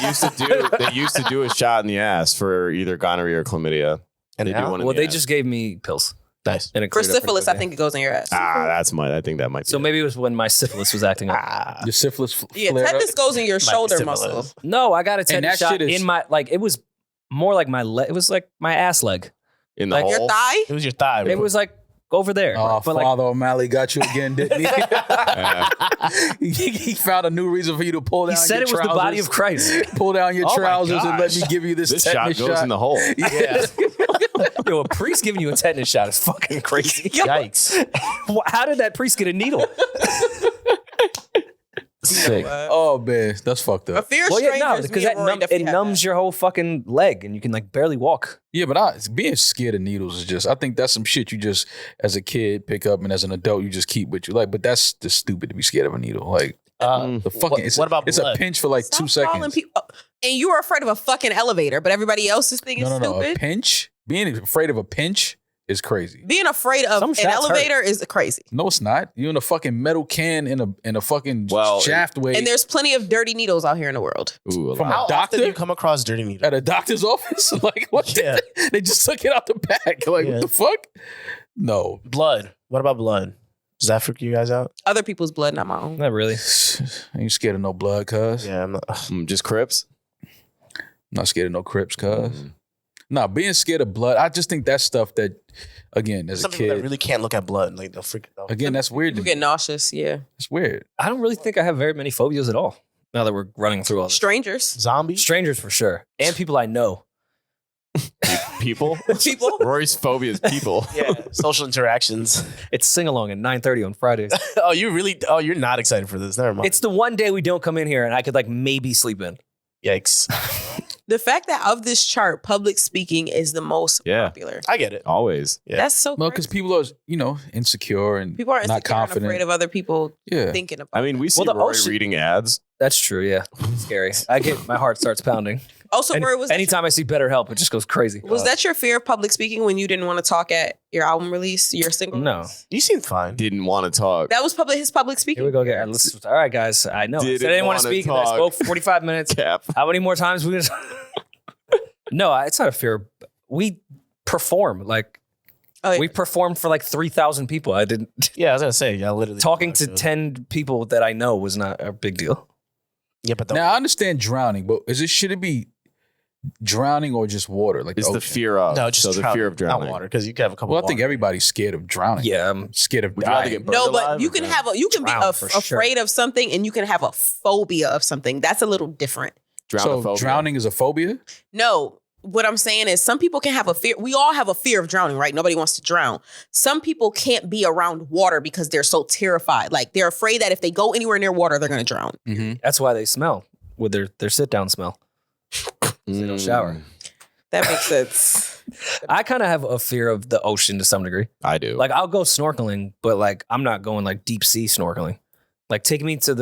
used to do a shot in the ass for either gonorrhea or chlamydia. And They do now? one in Well, the they ass. just gave me pills. Nice. And it For cleared up pretty syphilis, I quickly. think it goes in your ass. I think that might be So it. maybe it was when my syphilis was acting up. Ah. your syphilis Yeah, flared up. tetanus goes in your shoulder syphilis. muscle. No, I got a And tetanus that shot shit is- in my it was more like my leg. It was like my ass leg. In the Like hole. Your thigh? It was your thigh. It was like over there. Oh, but like Father O'Malley got you again, didn't he? Yeah. he found a new reason for you to pull down he said your it was the body trousers. of Christ. Pull down your Oh my trousers and let me gosh. give you this This shot tetanus goes in the hole. Yeah. Yo, a priest giving you a tetanus shot is fucking crazy. Yikes. How did that priest get a needle? Sick. Oh man, that's fucked A up. fear Well, yeah, no, strangers, because me and Rory it definitely had numbs that. your whole fucking leg, and you can like barely walk. Yeah, but being scared of needles is just, I think that's some shit you just, as a kid, pick up, and as an adult, you just keep with you. Like, but that's just stupid to be scared of a needle. Like, the fucking, what about it's blood? a pinch for like Stop 2 calling seconds. people- and you were afraid of a fucking elevator, but everybody else's thing is No, a stupid. pinch? Being afraid of a pinch is crazy. Being afraid of Some an shots elevator is crazy. No, it's not. You're in a fucking metal can in a fucking Well, shaft way And there's plenty of dirty needles out here in the world. Ooh, a From lot. a How doctor? often do you come across dirty needles? at a doctor's office. Like, what? Yeah. They just took it out the bag. Like, Yeah. what the fuck? No. Blood. What about blood? Does that freak you guys out? Other people's blood, not my own. Not really. I ain't scared of no blood, cuz. Yeah, I'm not. Just Crips. Not scared of no Crips, cuz. Nah, being scared of blood, I just think that's stuff that, again, as Some a people that kid, really can't look at blood. Like they'll freak out. again, that's weird. To You me. get nauseous, yeah. It's weird. I don't really think I have very many phobias at all. Now that we're running through all this. Strangers. Zombies. Strangers for sure. And people I know. People. People. Rory's phobia is people. Yeah. Social interactions. It's sing along at 9:30 on Fridays. Oh, you're not excited for this. Never mind. It's the one day we don't come in here and I could like maybe sleep in. Yikes. The fact that of this chart, public speaking is the most Yeah. popular. I get it. Always. Yeah. That's so Well, because crazy. people are, insecure and People are not insecure and confident. afraid of other people Yeah. thinking about I mean, we see Well, the Rory ocean- reading ads. That's true, yeah. It's scary. My heart starts pounding. Also, And where was anytime I see BetterHelp, it just goes crazy. was that your fear of public speaking when you didn't want to talk at your album release, your single? No. release? You seem fine. Didn't want to talk. That was his public Here speaking. we go again. All right, guys. I know. I said I didn't want to wanna speak. And I talk. spoke for 45 minutes. Cap. How many more times we? No, it's not a fear. We perform like Oh, yeah. we performed for like 3,000 people. I didn't. Yeah, I was gonna say. Yeah, literally Talking to 10 people that I know was not a big deal. Yeah, but Now I understand drowning, but should it be drowning or just water? Like Is the ocean? fear of. no, just so the fear of drowning. not water, because you can have a couple. Well, I think everybody's scared of drowning. Yeah, Scared of Would you rather dying. get burned No, alive but you or can drown? have you can Drown be for sure. afraid of something, and you can have a phobia of something. That's a little different. So Drownophobia. drowning is a phobia? No, what I'm saying is some people can have a fear. We all have a fear of drowning, right? Nobody wants to drown. Some people can't be around water because they're so terrified. Like they're afraid that if they go anywhere near water, they're going to drown. Mm-hmm. that's why they smell with their sit down smell. They don't shower. That makes sense. I kind of have a fear of the ocean to some degree. I do. Like I'll go snorkeling, but like I'm not going like deep sea snorkeling. Like take me to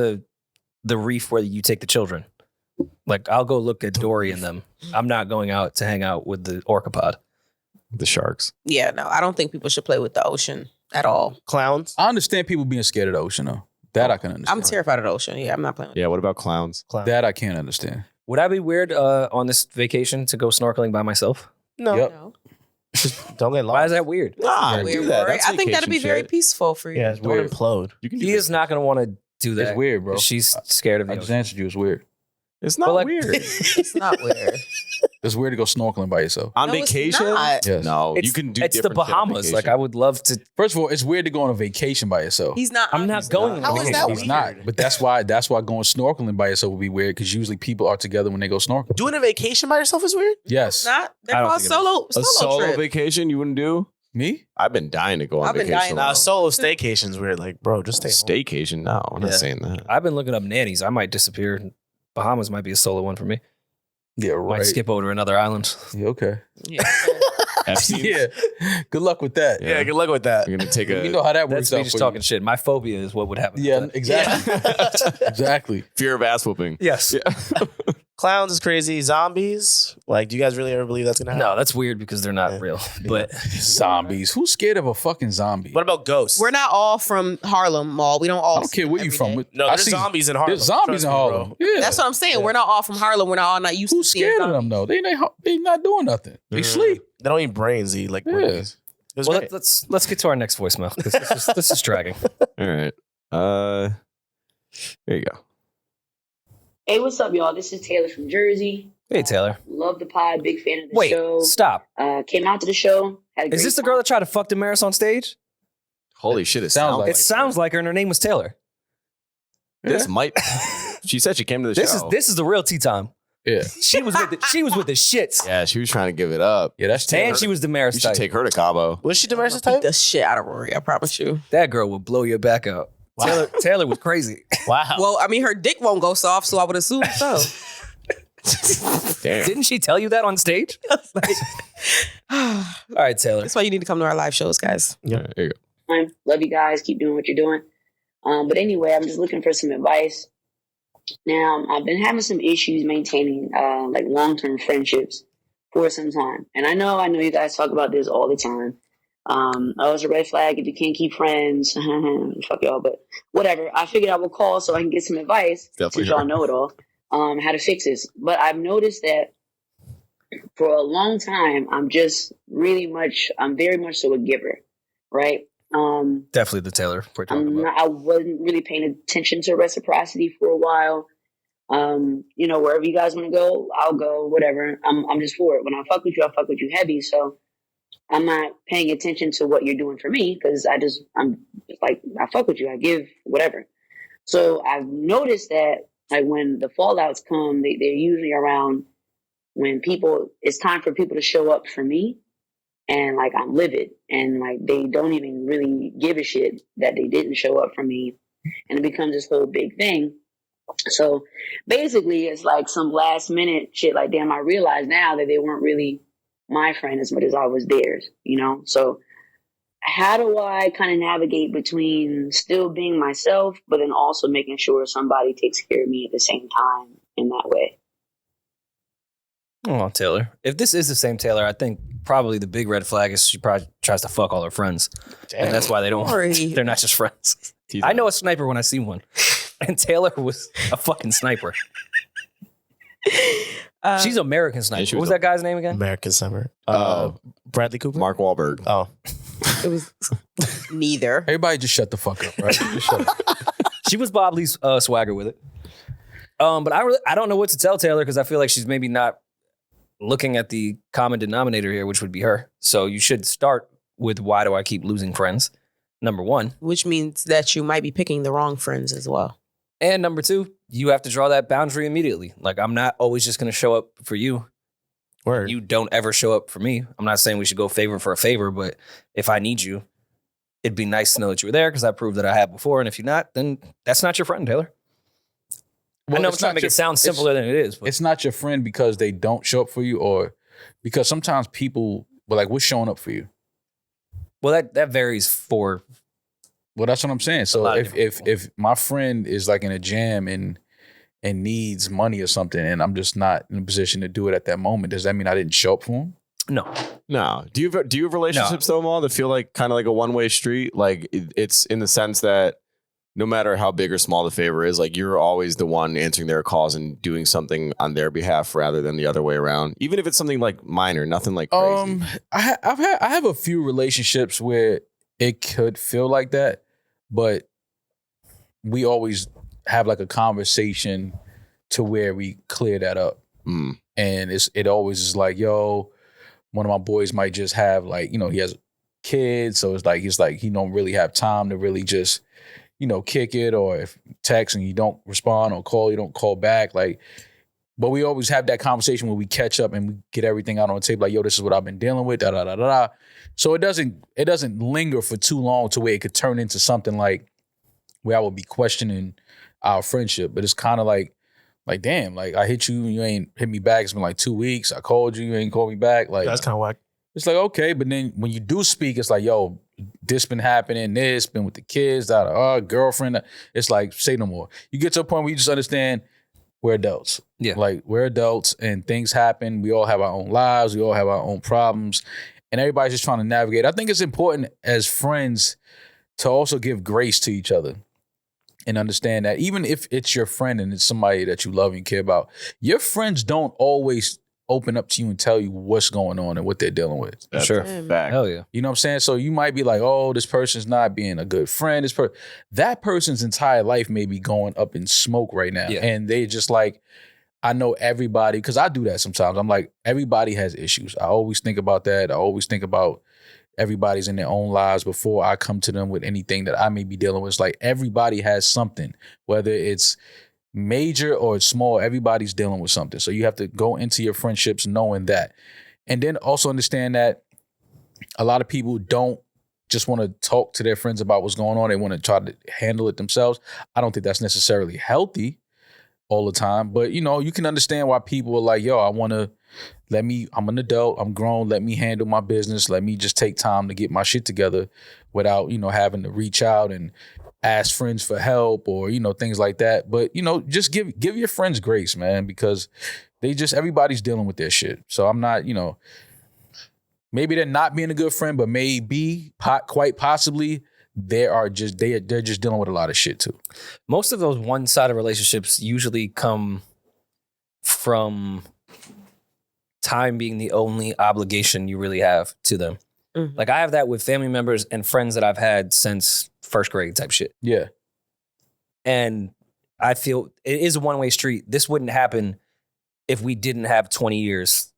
the reef where you take the children. Like I'll go look at Dory and them. I'm not going out to hang out with the orcapod. the sharks. Yeah, no, I don't think people should play with the ocean at all. clowns. I understand people being scared of the ocean, though. That I can understand. I'm terrified of the ocean. Yeah, I'm not playing with Yeah. What about clowns? Clowns. That I can't understand. Would I be weird on this vacation to go snorkeling by myself? No, Yep. No. don't get lost. Why is that weird? Nah, Weird do that. worry. That's I think that'd be vacation very shit. peaceful for you. Yeah, don't weird. implode. You can do He that. is not going to want to do that. It's weird, bro. She's scared of I the just ocean. answered you. It's weird. It's not But, like- weird. It's not weird. It's weird to go snorkeling by yourself. On No, it's vacation? not. Yes. No, It's, you can do it's the different shit on Bahamas. Like vacation. I would love to. First of all, it's weird to go on a vacation by yourself. He's not. I'm not he's going not. on How is vacation. that He's weird? not. But that's why going snorkeling by yourself would be weird because usually people are together when they go snorkeling. Doing a vacation by yourself is weird. Yes. Not. They're I don't called think it is. solo a solo trip. vacation you wouldn't do? Me? I've been dying to go on I've been vacation. dying. alone. Now, solo staycations weird. Like, bro, just stay home. Staycation? No, I'm not Yeah. saying that. I've been looking up nannies. I might disappear. Bahamas might be a solo one for me. Yeah, right. Might skip over to another island. Yeah, okay. Yeah. Epstein's? Yeah. Good luck with that. Yeah, good luck with that. We're gonna take a You know how that That's works me out just for talking you. shit. My phobia is what would happen. Yeah, exactly. Exactly. fear of ass whooping. Yes. Clowns is crazy. Zombies. Like, do you guys really ever believe that's gonna happen? No, that's weird because they're not Yeah. real. But Zombies. Who's scared of a fucking zombie? What about ghosts? We're not all from Harlem Mall. We don't all. I don't care where you every from. day. No, I there's see- zombies in Harlem. There's zombies Trust in me, bro. Harlem. Yeah. That's what I'm saying. We're not all from Harlem. We're not all not used Who's to seeing scared of them zombies. though? They not doing nothing. They sleep. They don't eat brains. They eat like Yeah. brains. It was well, great. let's get to our next voicemail because this is dragging. All right. There you go. Hey, what's up, y'all? This is Taylor from Jersey. Hey Taylor. Love the pod. Big fan of the Wait, show. stop. Came out to the show. Had a Is great this the time. girl that tried to fuck Demaris on stage? Holy shit! It sounds sounds like like It sounds like her and her name was Taylor. this might. She said she came to the This show. is the real tea time. Yeah. She was with the shits. Yeah, she was trying to give it up. Yeah, that's Taylor. And she was Demaris You should type. take her to Cabo. Was she Demaris' Beat type? the shit out of Rory. I promise you. That girl will blow your back out. Wow. Taylor was crazy. Wow. Well, I mean, her dick won't go soft, so I would assume so. Damn. Didn't she tell you that on stage? All right, Taylor. That's why you need to come to our live shows, guys. Yeah, there you go. Time. Love you guys. Keep doing what you're doing. But anyway, I'm just looking for some advice. Now, I've been having some issues maintaining like long-term friendships for some time. And I know you guys talk about this all the time. Oh, it's a red flag if you can't keep friends. Fuck y'all, but whatever. I figured I would call so I can get some advice Definitely since y'all her. know it all, how to fix this. But I've noticed that for a long time, I'm very much so a giver, right? Definitely the Taylor we're talking about. I wasn't really paying attention to reciprocity for a while. Wherever you guys want to go, I'll go, whatever. I'm just for it. When I fuck with you, I fuck with you heavy. So I'm not paying attention to what you're doing for me because I fuck with you. I give whatever. So I've noticed that like when the fallouts come, they're usually around when it's time for people to show up for me. And like I'm livid and like they don't even really give a shit that they didn't show up for me. And it becomes this whole big thing. So basically it's like some last minute shit like, damn, I realize now that they weren't really my friend as much as I was theirs, So how do I kind of navigate between still being myself, but then also making sure somebody takes care of me at the same time in that way? Oh, Taylor. If this is the same Taylor, I think probably the big red flag is she probably tries to fuck all her friends. Damn. And that's why they don't. Rory. They're not just friends. Tease I her. know a sniper when I see one. And Taylor was a fucking sniper. She's American Sniper. Yeah, she What was was that guy's name again? American Summer. Oh. Bradley Cooper? Mark Wahlberg. Oh. It was neither. Everybody just shut the fuck up, right? Just shut up. She was Bob Lee's swagger with it. But I don't know what to tell Taylor because I feel like she's maybe not looking at the common denominator here, which would be her. So you should start with why do I keep losing friends? Number one. Which means that you might be picking the wrong friends as well. And number two, you have to draw that boundary immediately. Like, I'm not always just going to show up for you. Word. You don't ever show up for me. I'm not saying we should go favor for a favor, but if I need you, it'd be nice to know that you were there because I proved that I have before. And if you're not, then that's not your friend, Taylor. I know I'm it's trying to not make your- it sound it's- simpler than it is. But It's not your friend because they don't show up for you or because sometimes people, well, like, what's showing up for you? well, that varies for. Well, that's what I'm saying. So lot of if different if my friend is like in a jam and needs money or something, and I'm just not in a position to do it at that moment, does that mean I didn't show up for him? No. No. Do you have relationships though, Mal, that feel like kind of like a one-way street? Like it's in the sense that no matter how big or small the favor is, like you're always the one answering their calls and doing something on their behalf rather than the other way around. Even if it's something like minor, nothing like crazy. I have a few relationships where it could feel like that, but we always have like a conversation to where we clear that up. Mm. And it always is like, yo, one of my boys might just have like, he has kids. So it's like he don't really have time to really just, kick it, or if text and you don't respond or call, you don't call back. Like But we always have that conversation when we catch up and we get everything out on the table. Like, yo, this is what I've been dealing with. Da da da da da. So it doesn't linger for too long to where it could turn into something like where I would be questioning our friendship. But it's kind of like damn, like I hit you and you ain't hit me back. It's been like 2 weeks. I called you ain't called me back. Like That's kind of whack. it's like okay, but then when you do speak, it's like yo, this been happening. This been with the kids. Girlfriend. It's like say no more. You get to a point where you just understand. We're adults. Yeah. Like we're adults and things happen. We all have our own lives. We all have our own problems. And everybody's just trying to navigate. I think it's important as friends to also give grace to each other and understand that even if it's your friend and it's somebody that you love and care about, your friends don't always open up to you and tell you what's going on and what they're dealing with. That's Sure. a fact. Hell yeah. You know what I'm saying? So you might be like, oh, this person's not being a good friend. That person's entire life may be going up in smoke right now. Yeah. And they just like, I know everybody, because I do that sometimes. I'm like, everybody has issues. I always think about that. I always think about everybody's in their own lives before I come to them with anything that I may be dealing with. It's like everybody has something, whether it's major or small, everybody's dealing with something. So you have to go into your friendships knowing that. And then also understand that a lot of people don't just want to talk to their friends about what's going on. They want to try to handle it themselves. I don't think that's necessarily healthy all the time. But, you know, you can understand why people are like, yo, I'm an adult, I'm grown, let me handle my business. Let me just take time to get my shit together without, you know, having to reach out and ask friends for help or, you know, things like that. But, you know, just give your friends grace, man, because everybody's dealing with their shit. So I'm not, you know, maybe they're not being a good friend, but maybe quite possibly they're just dealing with a lot of shit too. Most of those one-sided relationships usually come from time being the only obligation you really have to them. Mhm. Like I have that with family members and friends that I've had since first grade type shit. Yeah. And I feel it is a one-way street. This wouldn't happen if we didn't have 20 years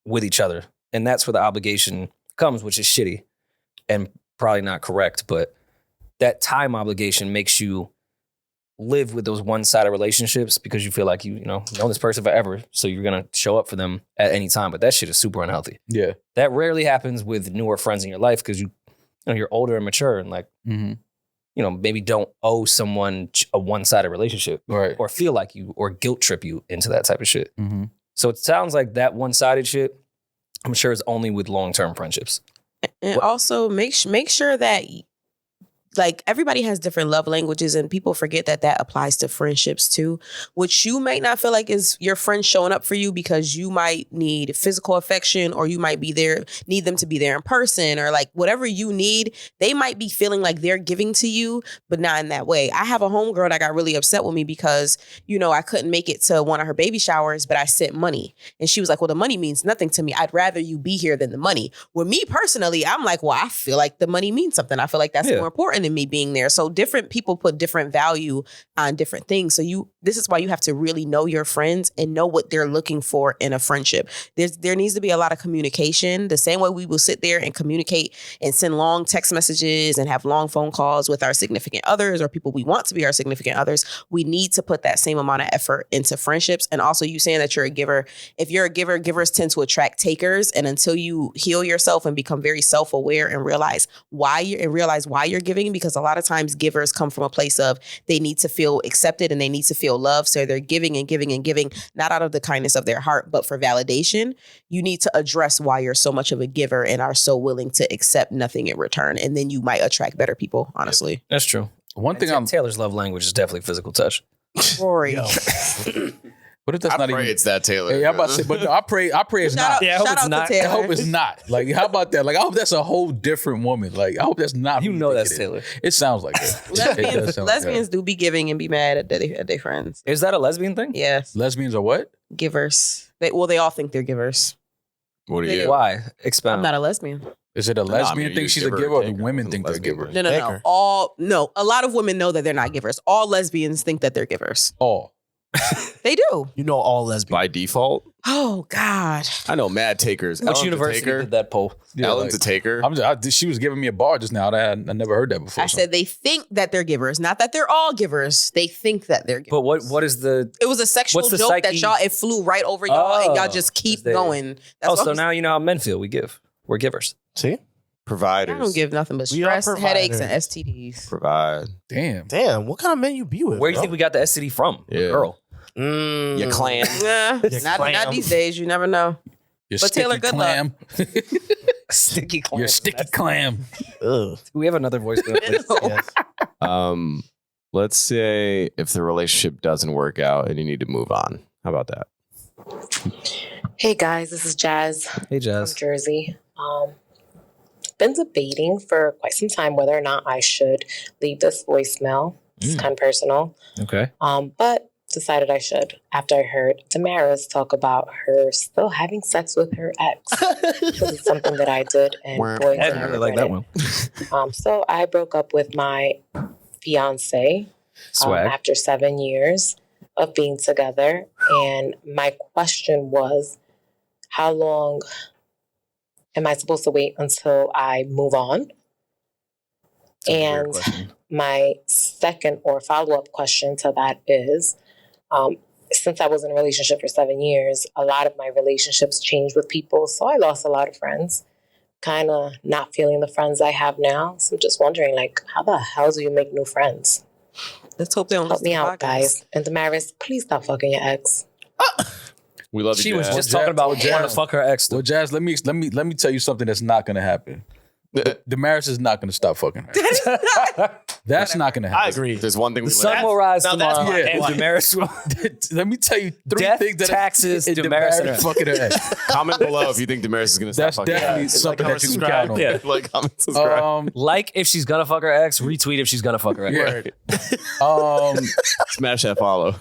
with each other. And that's where the obligation comes, which is shitty and probably not correct. But that time obligation makes you live with those one-sided relationships because you feel like you know this person forever. So you're going to show up for them at any time. But that shit is super unhealthy. Yeah. That rarely happens with newer friends in your life because you're older and mature and like, you know, maybe don't owe someone a one-sided relationship, Right. or feel like you or guilt trip you into that type of shit. So it sounds like that one-sided shit, I'm sure it's only with long-term friendships. And also make sure that like everybody has different love languages and people forget that applies to friendships too, which you might not feel like is your friend showing up for you because you might need physical affection or you might need them to be there in person or like whatever you need. They might be feeling like they're giving to you, but not in that way. I have a homegirl that got really upset with me because, you know, I couldn't make it to one of her baby showers, but I sent money. And she was like, well, the money means nothing to me. I'd rather you be here than the money. With me personally, I'm like, well, I feel like the money means something. I feel like that's more important than me being there. So different people put different value on different things. So this is why you have to really know your friends and know what they're looking for in a friendship. There needs to be a lot of communication. The same way we will sit there and communicate and send long text messages and have long phone calls with our significant others or people we want to be our significant others. We need to put that same amount of effort into friendships. And also you saying that you're a giver. If you're a giver, givers tend to attract takers. And until you heal yourself and become very self-aware and realize why you're giving, because a lot of times givers come from a place of they need to feel accepted and they need to feel loved. So they're giving and giving and giving, not out of the kindness of their heart, but for validation. You need to address why you're so much of a giver and are so willing to accept nothing in return. And then you might attract better people, honestly. That's true. One thing Taylor's love language is definitely physical touch. Rory. What if that's I not pray even? it's that Taylor. Yeah, I'm about to say, but no, I pray it's not. Yeah, I hope shout it's out not. to Taylor. I hope it's not. Like, how about that? Like, I hope that's a whole different woman. Like, I hope that's not. You who know think that's it is. Taylor. It sounds like that. It does sound like Lesbians do be giving and be mad at their friends. Is that a lesbian thing? Yes. that. Lesbians are what? Givers. They all think they're givers. What do you? Why? I'm Expound. not a lesbian. Is it a lesbian you think she's a give her giver, or take do her. women think they're Lesbian givers? person. No. A lot of women know that they're not givers. All lesbians think that they're givers. All. They do. You know all lesbians. By default, Oh God. I know mad takers. Which Ellen's a university taker. did that poll? Ellen's a taker. She was giving me a bar just now. I never heard that before. I said they think that they're givers, not that they're all givers. They think that they're givers. But what is the? It was a sexual what's the joke psyche? that y'all, it flew right over y'all and y'all Oh, just keep they- going. That's what So I'm now you know how men feel. We give. We're givers. See? Providers. I don't give nothing but We are stress, headaches, and providers. STDs. Provide. Damn. Damn, what kind of men you be with? Where do you bro? think we got the STD from? Yeah. Girl. Your clan. Nah, Your not clam. these days. You never know. Your But Taylor, sticky good luck. clam. Sticky clam. Your sticky clam. Ugh. We have another voice. Yes. Let's say if the relationship doesn't work out and you need to move on. How about that? Hey guys, this is Jazz Hey, from Jazz. Jersey. Been debating for quite some time whether or not I should leave this voicemail. It's kind of personal. Okay. But decided I should after I heard Demaris talk about her still having sex with her ex. This is something that I did, and boy, I did I didn't really like regret that it. one. So I broke up with my fiance Swag. after 7 years of being together. And my question was, how long am I supposed to wait until I move on? It's a weird And question. my second or follow-up question to that is, since I was in a relationship for 7 years, a lot of my relationships changed with people. So I lost a lot of friends, kind of not feeling the friends I have now. So I'm just wondering, like, how the hell do you make new friends? Let's hope they don't Help listen me to out, the podcast. guys. And Demaris, please stop fucking your ex. We love you. She was Jazz. just talking about wanting to fuck her ex. Well, Jazz, let me tell you something that's not going to happen. Demaris is not going to stop fucking her. That's not going to happen. I agree. There's one thing we The sun learned. will rise now that's tomorrow, my and wife. Demaris will. Let me tell you three Death, things that taxes, and Demaris and her. fucking her ex. Comment below if you think Demaris is going to stop That's fucking definitely guys. something comment, that you can subscribe. count on. Yeah. Like, comment, subscribe. Like if she's gonna fuck her ex, retweet if she's gonna fuck her ex. Word. Smash that follow.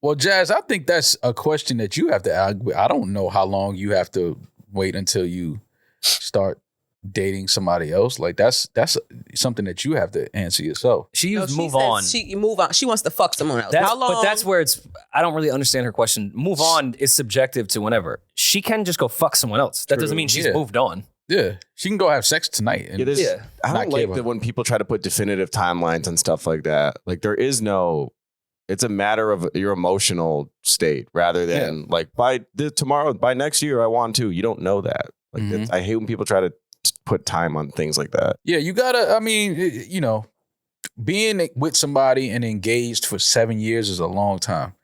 Well, Jazz, I think that's a question that you have to ask. I don't know how long you have to wait until you start dating somebody else. Like that's something that you have to answer yourself. She No, used she move says on. She move on. She wants to fuck someone else. That's, How long? But that's where it's. I don't really understand her question. Move on is subjective to whenever. She can just go fuck someone else. That doesn't mean she's Yeah. moved on. Yeah, she can go have sex tonight. And Yeah. I Not don't like cable. that when people try to put definitive timelines and stuff like that. Like there is no. It's a matter of your emotional state rather than like by tomorrow, by next year, I want to. You don't know that. Like that's, I hate when people try to put time on things like that. Yeah, you gotta. I mean, you know, being with somebody and engaged for 7 years is a long time.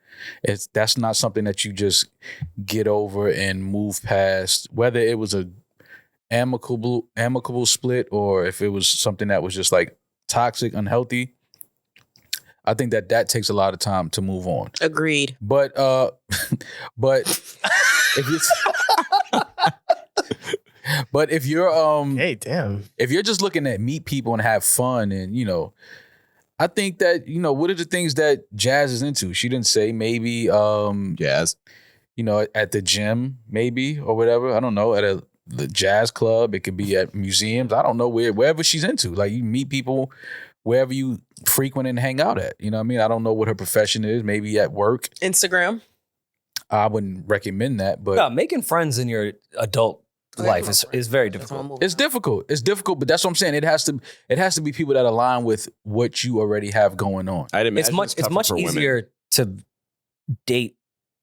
That's not something that you just get over and move past. Whether it was a amicable split or if it was something that was just like toxic, unhealthy. I think that takes a lot of time to move on. Agreed. But if it's but if you're Hey, damn. if you're just looking to meet people and have fun and you know, I think that, you know, what are the things that Jazz is into? She didn't say. Maybe Jazz. you know, at the gym, maybe, or whatever. I don't know, at the jazz club. It could be at museums. I don't know, wherever she's into. Like you meet people wherever you frequent and hang out at. You know what I mean? I don't know what her profession is. Maybe at work. Instagram. I wouldn't recommend that, but No, making friends in your adult life is very difficult. it's difficult. It's difficult, but that's what I'm saying. It has to be people that align with what you already have going on. I'd imagine It's tougher much for women. easier to date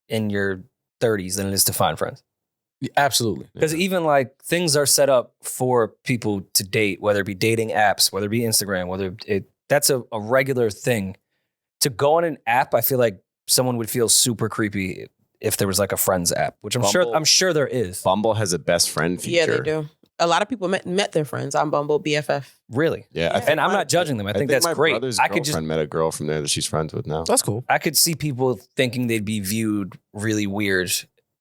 in your 30s than it is to find friends. Absolutely. Because even like things are set up for people to date, whether it be dating apps, whether it be Instagram, that's a regular thing. To go on an app, I feel like someone would feel super creepy if there was like a friends app, which I'm sure there is. Bumble has a best friend feature. Yeah, they do. A lot of people met their friends on Bumble BFF. Really? Yeah, I And I'm not judging them. I think that's my great. brother's I could girlfriend met a girl from there that she's friends with now. That's cool. I could see people thinking they'd be viewed really weird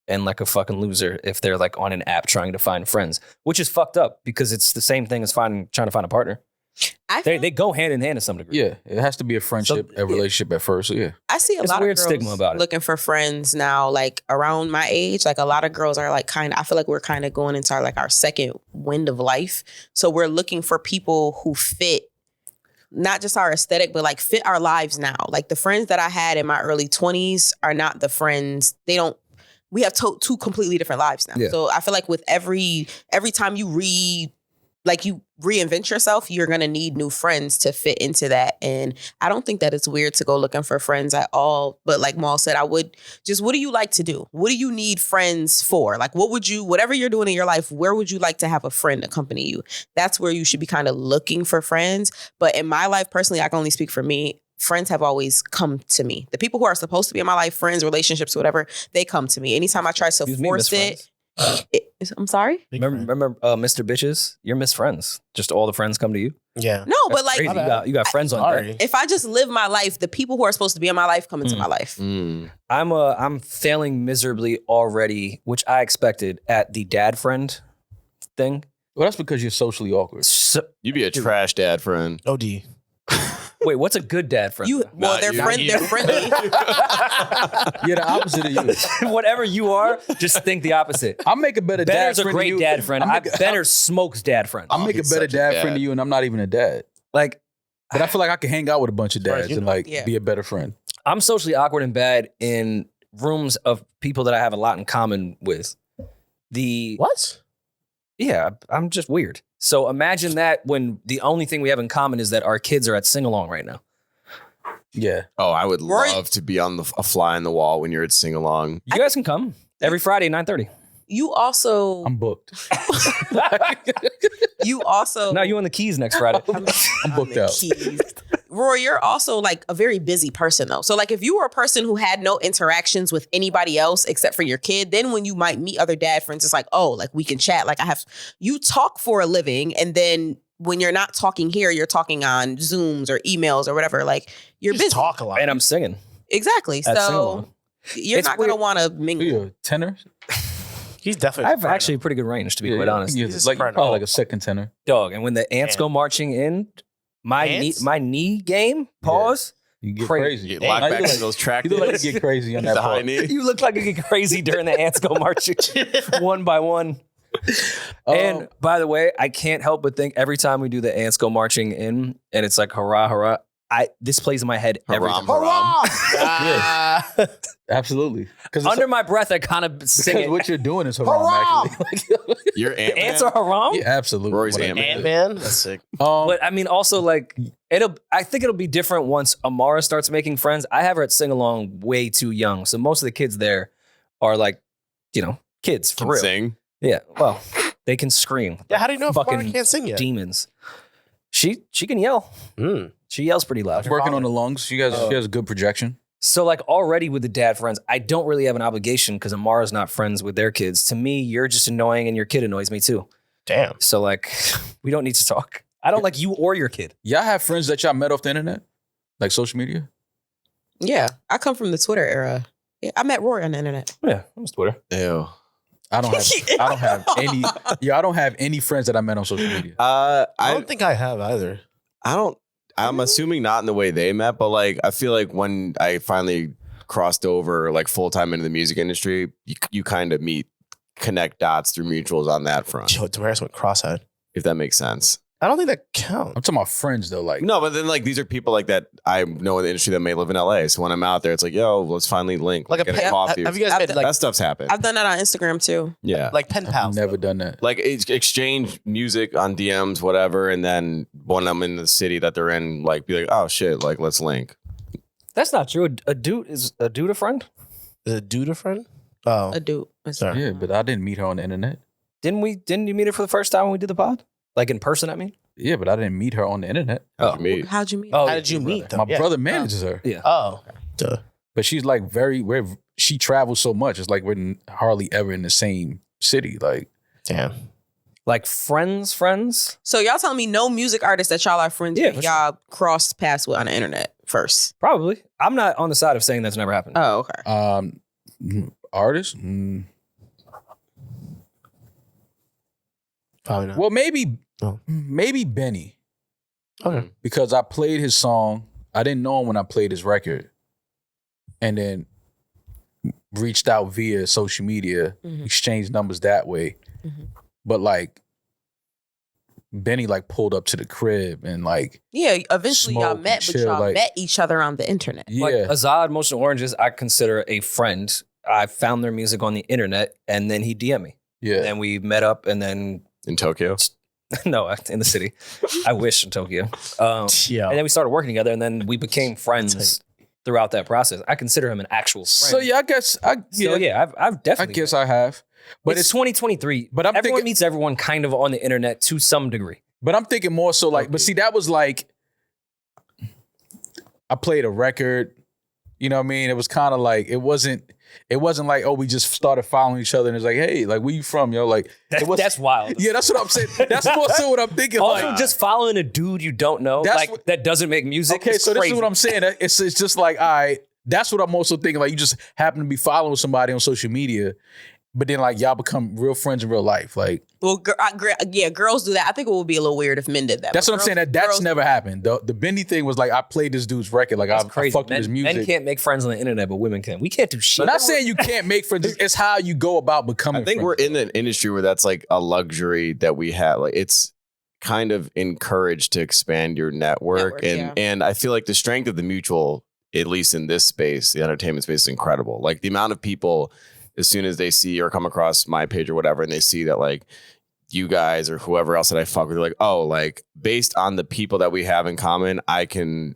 and like a fucking loser if they're like on an app trying to find friends, which is fucked up because it's the same thing as trying to find a partner. They go hand in hand to some degree. Yeah, it has to be a friendship, a relationship at first. So yeah, I see a It's lot weird of girls stigma about it. looking for friends now, like around my age. Like a lot of girls are like I feel like we're kind of going into our second wind of life. So we're looking for people who fit not just our aesthetic, but like fit our lives now. Like the friends that I had in my early 20s are not the friends. We have two completely different lives now. Yeah. So I feel like with every time you reinvent yourself, you're going to need new friends to fit into that. And I don't think that it's weird to go looking for friends at all. But like Mal said, what do you like to do? What do you need friends for? Like, whatever you're doing in your life, where would you like to have a friend accompany you? That's where you should be kind of looking for friends. But in my life, personally, I can only speak for me. Friends have always come to me. The people who are supposed to be in my life, friends, relationships, whatever, they come to me. Anytime I try to force it, I'm sorry? Remember Mr. Bitches? You're Miss Friends. Just all the friends come to you? Yeah. No, but like, Crazy. You got friends on there. if I just live my life, the people who are supposed to be in my life come into my life. I'm failing miserably already, which I expected at the dad friend thing. Well, that's because you're socially awkward. So, You'd be a trash dad friend. OD. wait, what's a good dad friend? They're friendly. You're the opposite of you. Whatever you are, just think the opposite. I'll make a better Benner's dad a friend great than you. dad friend. Benner smokes dad friends. I'll make a he's better such a dad dad. friend to you, and I'm not even a dad. Like, But I feel like I can hang out with a bunch of dads and like Yeah. be a better friend. I'm socially awkward and bad in rooms of people that I have a lot in common with. What? Yeah, I'm just weird. So imagine that when the only thing we have in common is that our kids are at sing-along right now. Yeah. Oh, I would Rory- love to be on a fly on the wall when you're at sing along. You guys can come every Friday, 9:30. You also, I'm booked. Now you on the keys next Friday. I'm booked out. Rory, you're also like a very busy person though. So like if you were a person who had no interactions with anybody else except for your kid, then when you might meet other dad friends, it's like, oh, like we can chat. Like you talk for a living, and then when you're not talking here, you're talking on Zooms or emails or whatever. Like you're You just busy. talk a lot. And I'm singing. Exactly. At So sing-along. you're It's not going to weird. want to Who mingle. you, a tenor? He's definitely. I have actually a pretty good range, to be quite honest. You're He's like, soprano. probably like a second tenor. Dog. And when the ants Damn. go marching in, my Ants? knee game, pause. You get Crazy. crazy. You get Hey, locked now back you to look those track You look like days. you get crazy on The that high part. knee. You look like you get crazy during the ants go marching one by one. And by the way, I can't help but think every time we do the ants go marching in and it's like hurrah, hurrah, this plays in my head every Haram, time. haram. Absolutely. Because Under my breath, I kind of sing it. what you're doing is haram, actually. You're Ant-Man. Ants are haram? Yeah, absolutely. Rory's What I Ant-Man. meant. Ant-Man. That's sick. But I mean, also like I think it'll be different once Amara starts making friends. I have her at sing along way too young, so most of the kids there are like, kids for Can real. sing. Yeah, well, they can scream. Yeah, how do you know if Fucking Amara can't sing yet? Demons. She can yell. Mm. She yells pretty loud. Working on the lungs. She has a good projection. So like already with the dad friends, I don't really have an obligation because Amara's not friends with their kids. To me, you're just annoying and your kid annoys me too. Damn. So like, we don't need to talk. I don't like you or your kid. Y'all have friends that y'all met off the internet? Like social media? Yeah. I come from the Twitter era. Yeah, I met Rory on the internet. Yeah, that was Twitter. Ew. I don't have any. Yeah, I don't have any friends that I met on social media. I I don't think I have either. I'm assuming not in the way they met, but like I feel like when I finally crossed over like full time into the music industry, you kind of connect dots through mutuals on that front, Yo, Demaris went cross-eyed. if that makes sense. I don't think that counts. I'm talking about friends though. Like No, but then like these are people like that I know in the industry that may live in LA. So when I'm out there, it's like, yo, let's finally link, Like a get pen. a coffee. Have you guys made like that stuff's happened. I've done that on Instagram too. Yeah. like pen I've pals? never done that. Like exchange music on DMs, whatever, and then when I'm in the city that they're in, like be like, oh shit, like let's link. That's not true. A dude a friend? Is it dude a friend? Oh, A dude. sorry. Yeah, but I didn't meet her on the internet. Didn't you meet her for the first time when we did the pod? Like in person, I mean? Yeah, but I didn't meet her on the internet. How'd you meet? How'd you meet? Oh, How did you meet them? My Yeah. brother manages her, Oh, duh. but she's like she travels so much. It's like we're hardly ever in the same city. Like Damn. Like friends? So y'all telling me no music artists that y'all are friends Yeah, with, for y'all crossed paths with on the internet first? Probably. I'm not on the side of saying that's never happened. Oh, okay. artists. Probably not. Well, maybe Oh. Benny, Okay. because I played his song. I didn't know him when I played his record, and then reached out via social media, Mhm. exchanged numbers that way. Mhm. But like Benny like pulled up to the crib and like Yeah, eventually y'all smoke met, and but chill, y'all like- met each other on the internet. yeah. Like Azad, Motion Oranges, I consider a friend. I found their music on the internet, and then he DM'd me. Yeah. And we met up, and then In Tokyo. no, in the city. I wish in Tokyo. Yeah. And then we started working together, and then we became friends throughout that process. I consider him an actual friend. So yeah, I guess So yeah, I've I definitely. guess I have. But it's 2023. but I'm everyone thinking- meets everyone kind of on the internet to some degree. But I'm thinking more so like, but see, that was like, I played a record, you know what I mean? It was kind of like, it wasn't like, oh, we just started following each other and it's like, hey, like, where you from, yo? Like, it was, That's wild. yeah, that's what I'm saying. That's more so what I'm thinking. Also, like, just following a dude you don't know, That's like what- that doesn't make music. okay, is so this crazy. is what I'm saying. It's just like, all right, that's what I'm also thinking. Like, you just happen to be following somebody on social media, but then like y'all become real friends in real life. Like, Well, yeah, girls do that. I think it would be a little weird if men did that. that's but what I'm saying. girls- That's girls- never happened. The Bendy thing was like, I played this dude's record. Like, That's I crazy. fucked with his music. Men can't make friends on the internet, but women can. We can't do shit. I'm not saying you can't make friends. It's how you go about becoming I think friends. we're in an industry where that's like a luxury that we have. Like it's kind of encouraged to expand your network. And I feel like the strength of the mutual, at least in this space, the entertainment space, is incredible. Like the amount of people, as soon as they see or come across my page or whatever, and they see that like you guys or whoever else that I fuck with, they're like, oh, like based on the people that we have in common, I can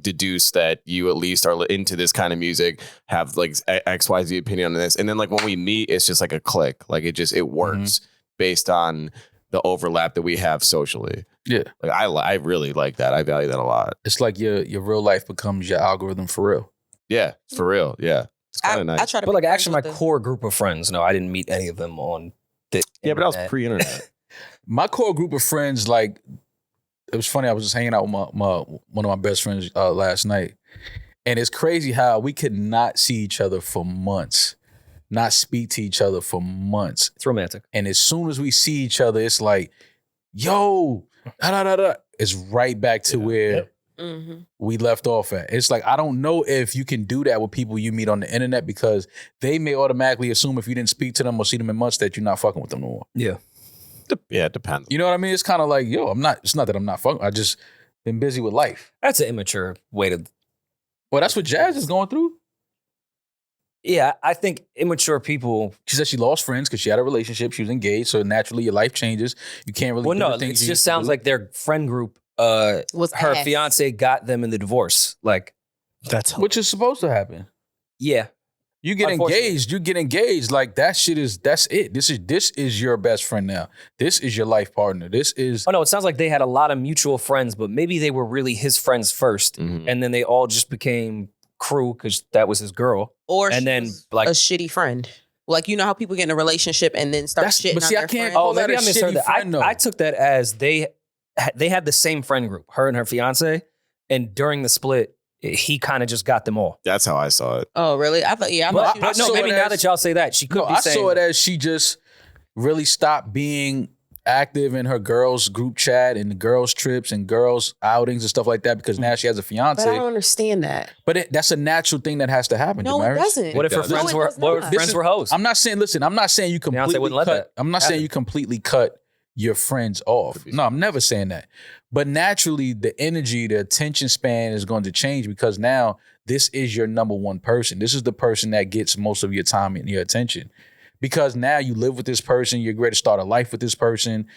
deduce that you at least are into this kind of music, have like XYZ opinion on this. And then like when we meet, it's just like a click. Like it works based on the overlap that we have socially. Yeah. Like I really like that. I value that a lot. It's like your real life becomes your algorithm for real. Yeah, for real. Yeah. It's kind of nice. I try to But be like friends actually my with the- core group of friends, no, I didn't meet any of them on the Yeah, but that was internet. pre-internet. My core group of friends, like, it was funny. I was just hanging out with one of my best friends last night, and it's crazy how we could not see each other for months, not speak to each other for months, It's romantic. and as soon as we see each other, it's like, yo, da da da da. It's right back to where Mhm. we left off at. It's like, I don't know if you can do that with people you meet on the internet because they may automatically assume if you didn't speak to them or see them in months that you're not fucking with them no more. Yeah. Yeah, it depends. You know what I mean? It's kind of like, yo, it's not that I'm not fucking. I just been busy with life. That's an immature way to. Well, that's what Jazz is going through. Yeah, I think immature people. She said she lost friends because she had a relationship. She was engaged. So naturally your life changes. You can't really Well, do no, the it things you just used to sounds do. like their friend group. Was Her ass. fiance got them in the divorce. Like, That's Which is supposed to happen. yeah, You get engaged. Like that's it. This is your best friend now. This is your life partner. This is Oh no, it sounds like they had a lot of mutual friends, but maybe they were really his friends first, Mhm. and then they all just became crew because that was his girl. Or And she then, was like- a shitty friend. Like, you know how people get in a relationship and then start That's- shitting but see, on I their can't- friend? Oh, Oh, that maybe I is misheard shitty that. friend, though. I took that as they had the same friend group, her and her fiance, and during the split, he kind of just got them all. That's how I saw it. Oh, really? I thought, yeah. I Well, thought she I was- saw No, maybe it now as- that y'all say that, she could No, be I saying. saw it as she just really stopped being active in her girls group chat and the girls trips and girls outings and stuff like that because now she has a fiance. but I don't understand that. But that's a natural thing that has to happen. No, it Demaris. doesn't. What if her No, it friends were? does What if not. friends were hoes? I'm not saying. Listen, I'm not saying you completely wouldn't let cut. that I'm not saying happen. you completely cut your friends off. No, I'm never saying that. But naturally, the energy, the attention span is going to change because now this is your number one person. This is the person that gets most of your time and your attention. Because now you live with this person, you're ready to start a life with this person.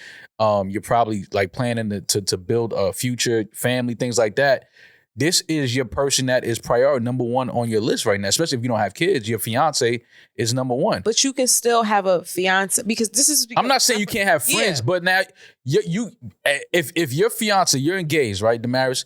You're probably like planning to build a future family, things like that. This is your person that is priority number one on your list right now, especially if you don't have kids. Your fiance is number one. But you can still have a fiance because this is. I'm not saying you can't have friends, Yeah. but now if your fiance, you're engaged, right, Demaris,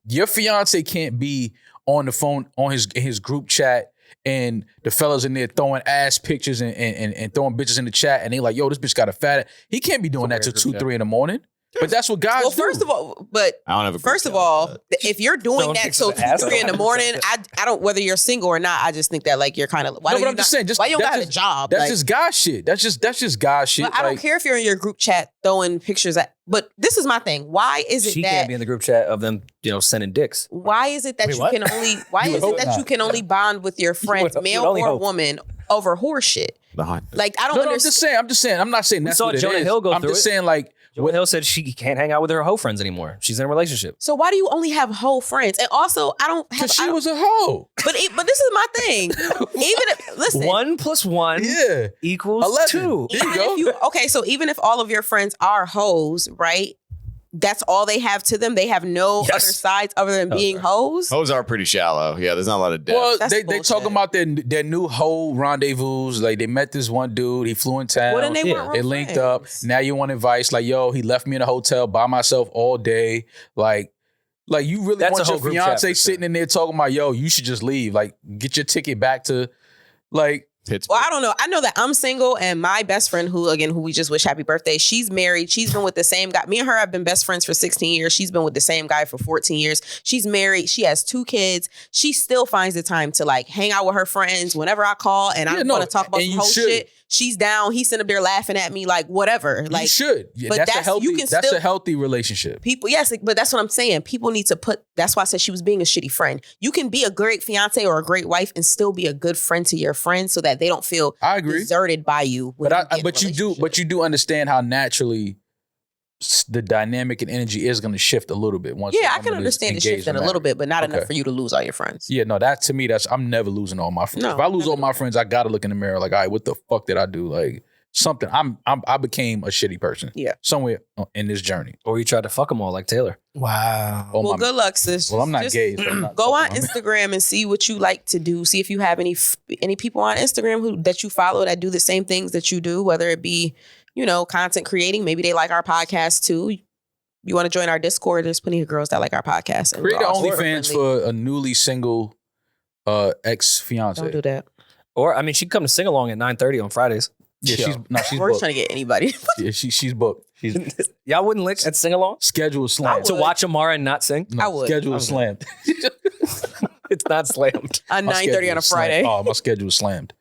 your fiance can't be on the phone on his group chat and the fellas in there throwing ass pictures and throwing bitches in the chat and they like, yo, this bitch got a fat. He can't be doing that till 2, 3 in the morning. But that's what guys Well, do. first of all, but I don't have a first group of chat, all, but- if you're doing Throwing that pictures till of 2, ass 3 in the on morning, I don't. Whether you're single or not, I just think that like you're kind of. Why No, don't but you I'm just not- saying, just why you don't that's got a just- job? That's Like, just guy shit. That's just guy shit. but I don't Like, care if you're in your group chat throwing pictures at. But this is my thing. Why is it she that? can't be in the group chat of them, sending dicks. Why is it that Wait, you what? can only? Why You is would it hope that not. you can only bond with your friends, would male only or hope. woman, over horse shit? The hot- Like I don't no, I'm understand. just saying. I'm not saying that's saw what it Jonah is. Hill go I'm through just it. saying like Julian Hill said she can't hang out with her hoe friends anymore. She's in a relationship. So why do you only have hoe friends? And also, I don't have. Because she was a hoe. But this is my thing. Even if listen, 1 + 1 equals 11. 2. There you go. okay, so even if all of your friends are hoes, right? That's all they have to them. They have no other sides other than being hoes. Hoes are pretty shallow. Yeah, there's not a lot of depth. Well, That's they bullshit. talking about their new whole rendezvous. Like they met this one dude. He flew in town. Well, then they weren't They real linked friends. up. Now you want advice? Like, yo, he left me in a hotel by myself all day. Like you really That's want a whole your group chat fiance for sitting in there talking about, yo, you should just leave. Like, get your ticket back to, like. Well, I don't know. I know that I'm single, and my best friend, who we just wish happy birthday, she's married. She's been with the same guy. Me and her have been best friends for 16 years. She's been with the same guy for 14 years. She's married. She has 2 kids. She still finds the time to like hang out with her friends whenever I call, and I want to talk about some whole shit. She's down. He's sitting up there laughing at me, like whatever. Like You should. Yeah, but that's a healthy. you can That's still- a healthy relationship. People, yes, but that's what I'm saying. People need to put. That's why I said she was being a shitty friend. You can be a great fiance or a great wife and still be a good friend to your friends, so that they don't feel I agree. deserted by you. when But you get in a relationship. you do understand how naturally the dynamic and energy is going to shift a little bit once. Yeah, the I can woman is understand it engaged shifting and a little married. bit, but not enough Okay. for you to lose all your friends. Yeah, no, that to me, I'm never losing all my friends. No, if I lose never all my friends, I gotta look in the mirror like, all right, what the fuck did I do? Like something. I became a shitty person. Yeah. Somewhere in this journey. Or you tried to fuck them all like Taylor. Wow. Oh, Well, my- good luck, sis. Well, I'm not Just gay. So I'm not Go on fucking my- Instagram and see what you like to do. See if you have any people on Instagram that you follow that do the same things that you do, whether it be, content creating. Maybe they like our podcast too. You want to join our Discord? There's plenty of girls that like our podcast. And Create we're an all super OnlyFans friendly. for a newly single ex-fiance. Don't do that. Or, I mean, she'd come to sing along at 9:30 on Fridays. Yeah, she's We're booked. trying to get anybody. Yeah, she's booked. She's Y'all wouldn't lick at sing along? schedule is slammed. To watch Amara and not sing? No, I would. Schedule is slammed. It's not slammed. On My 9:30 schedule on a is slammed. Friday. Oh, my schedule is slammed.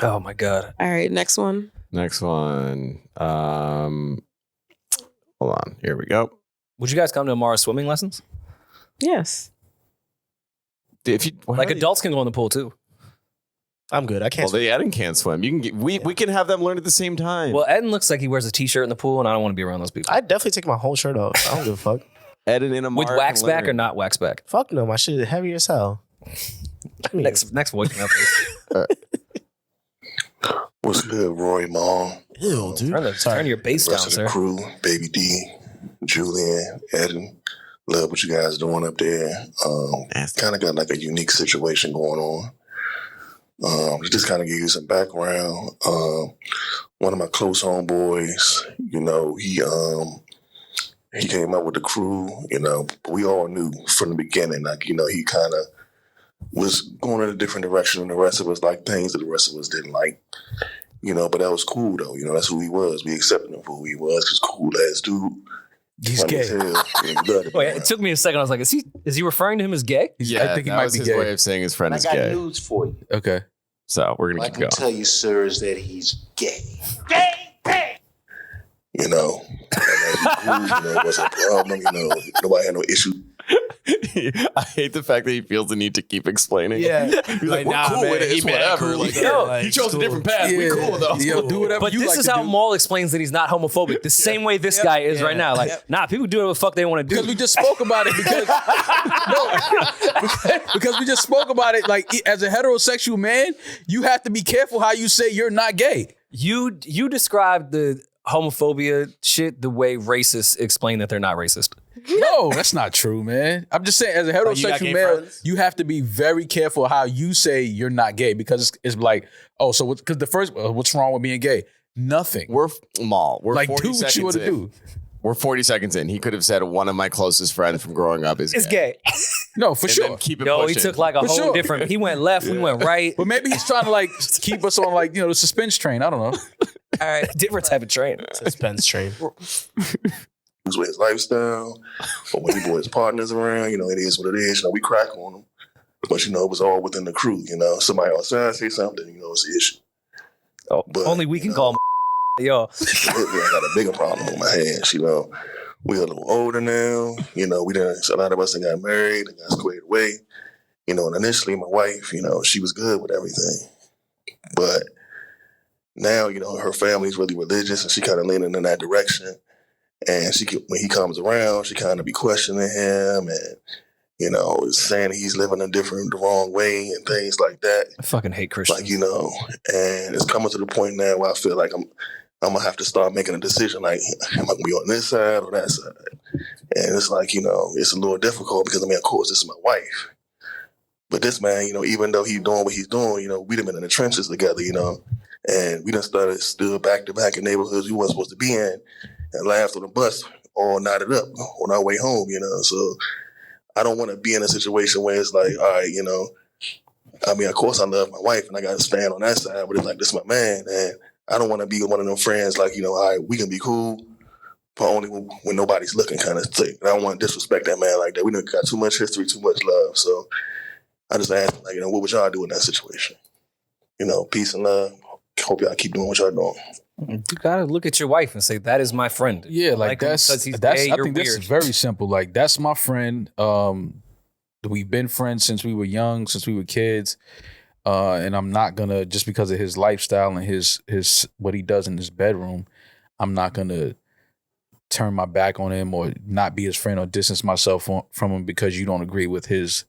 Oh my God. All right, next one. Next one. Hold on. Here we go. Would you guys come to Amara's swimming lessons? Yes. If you Like adults can go in the pool too. I'm good. I can't. Well, Eddin can't swim. You can get, we can have them learn at the same time. Well, Eddin looks like he wears a t-shirt in the pool, and I don't want to be around those people. I'd definitely take my whole shirt off. I don't give a fuck. Eddin and Amara With wax can back or learn. not wax back? Fuck no, my shit is heavy as hell. Next voicemail, please. What's good, Ew, NewRoryNMal? dude. Turn your bass The down, rest of sir. the crew, Baby D, Julian, Eddin. Love what you guys doing up there. Kind of got like a unique situation going on. To just kind of give you some background. One of my close homeboys, he came up with the crew, but we all knew from the beginning, like, he kind of was going in a different direction than the rest of us, like things that the rest of us didn't like. But that was cool though. That's who he was. We accepted him for who he was. He's cool ass dude. He's Funny gay. as hell. Yeah, you love it, Wait, man. it took me a second. I was like, is he referring to him as gay? Yeah, I think he that might was be his gay. way of saying his friend I is got gay. news for you. Okay. So we're gonna What I keep can going. tell you, sir, is that he's gay. And that it wasn't a problem. Nobody had no issue. I hate the fact that he feels the need to keep explaining. Yeah. He's like, we're cool with it. It's whatever. Like, he chose a different path. We cool though. Yo, do whatever But you this like is to how do. Maul explains that he's not homophobic. The same way this guy is right now. Like, nah, people do whatever the fuck they want to do. Because we just spoke about it. Because we just spoke about it. Like, as a heterosexual man, you have to be careful how you say you're not gay. You described the homophobia shit the way racists explain that they're not racist. No, that's not true, man. I'm just saying, as a you got heterosexual gay male, friends? you have to be very careful how you say you're not gay, because it's like, oh, so because the first, what's wrong with being gay? Nothing. We're Maul. We're Like, 40 do what you seconds want to in. do. We're 40 seconds in. He could have said one of my closest friends from growing up is It's gay. No, for And sure. then keep it Yo, pushing. he took like a For whole sure. different. He went left, we went right. But maybe he's trying to like keep us on like, the suspense train. I don't know. All right, different type of train. Suspense train. With his lifestyle, or when he brought his partners around, it is what it is. We crack on him, but it was all within the crew. Somebody outside say something, it's an issue. Oh, But, only we can call him. Yo, I got a bigger problem on my hands. We're a little older now. A lot of us that got married and got squared away. And initially my wife, she was good with everything, but now her family's really religious, and she kind of leaning in that direction. And when he comes around, she kind of be questioning him and, saying he's living the wrong way and things like that. I fucking hate Christians. Like, and it's coming to the point now where I feel like I'm gonna have to start making a decision. Like, am I gonna be on this side or that side? And it's like, it's a little difficult because, of course, this is my wife. But this man, even though he's doing what he's doing, we done been in the trenches together, and we done stood back to back in neighborhoods we weren't supposed to be in and laughed on the bus all knotted up on our way home, So I don't want to be in a situation where it's like, all right, of course I love my wife and I got to stand on that side, but it's like, this is my man. And I don't want to be one of them friends like, all right, we can be cool, but only when nobody's looking kind of thing. And I don't want to disrespect that man like that. We done got too much history, too much love. So I just asked, like, what would y'all do in that situation? Peace and love. Hope y'all keep doing what y'all doing. You gotta look at your wife and say, that is my friend. Yeah, like that's I think this is very simple. Like, that's my friend. We've been friends since we were young, since we were kids. And I'm not gonna, just because of his lifestyle and his what he does in his bedroom, I'm not gonna turn my back on him or not be his friend or distance myself from him because you don't agree with his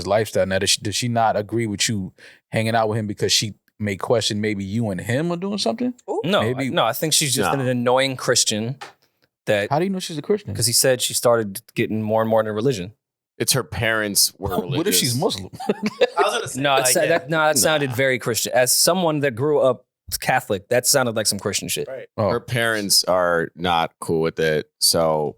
lifestyle. Now, does she not agree with you hanging out with him because she may question maybe you and him are doing something? No, I think she's just an annoying Christian. How do you know she's a Christian? Because he said she started getting more and more into religion. It's her parents were religious. What if she's Muslim? I was gonna say, that sounded very Christian. As someone that grew up Catholic, that sounded like some Christian shit. Right. Her parents are not cool with it. So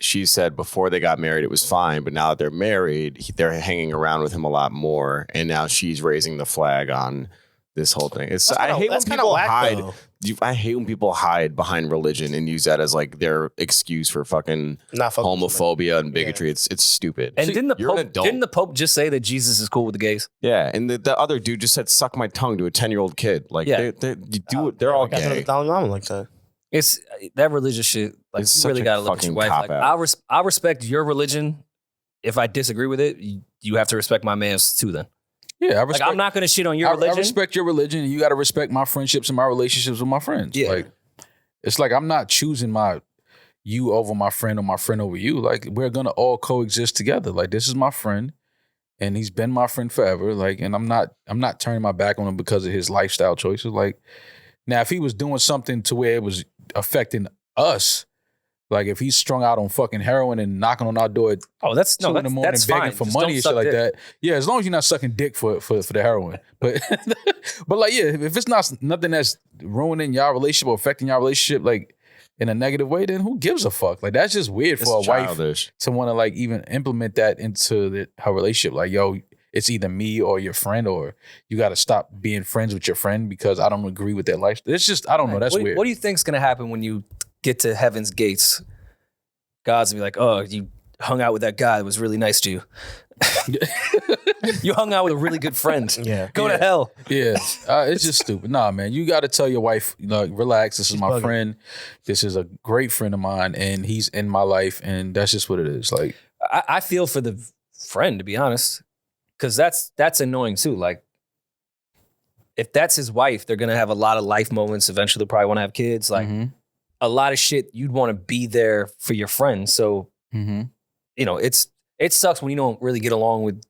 she said before they got married, it was fine. But now that they're married, they're hanging around with him a lot more. And now she's raising the flag on this whole thing. I hate when people hide. I hate when people hide behind religion and use that as like their excuse for fucking homophobia and bigotry. Yeah. It's stupid. And didn't the Pope just say that Jesus is cool with the gays? Yeah, and the other dude just said "suck my tongue" to a 10-year-old kid. Like, they're all gay. Like that. It's that religious shit. Like, you really gotta look at your wife. Like, I respect your religion. If I disagree with it, you have to respect my man's too. Then. Yeah, I respect. Like, I'm not going to shit on your religion. I respect your religion, and you got to respect my friendships and my relationships with my friends. Yeah. Like, it's like I'm not choosing you over my friend or my friend over you. Like, we're gonna all coexist together. Like, this is my friend, and he's been my friend forever. Like, and I'm not turning my back on him because of his lifestyle choices. Like, now if he was doing something to where it was affecting us. Like, if he's strung out on fucking heroin and knocking on our door at 2 in the morning begging fine. for Just money and shit like that. Yeah, as long as you're not sucking dick for the heroin. But like, yeah, if it's not nothing that's ruining y'all relationship or affecting y'all relationship like in a negative way, then who gives a fuck? Like, that's just weird for a wife to want to like even implement that into her relationship. Like, yo, it's either me or your friend, or you got to stop being friends with your friend because I don't agree with their lifestyle. It's just, I don't know. That's weird. What do you think's gonna happen when you get to heaven's gates? God's gonna be like, oh, you hung out with that guy that was really nice to you. You hung out with a really good friend. Yeah. Go to hell. Yeah. It's just stupid. Nah, man. You got to tell your wife, relax. This is my friend. This is a great friend of mine, and he's in my life, and that's just what it is. Like, I feel for the friend, to be honest, because that's annoying too. Like, if that's his wife, they're gonna have a lot of life moments. Eventually, they'll probably want to have kids. Like, a lot of shit, you'd want to be there for your friends. So, it sucks when you don't really get along with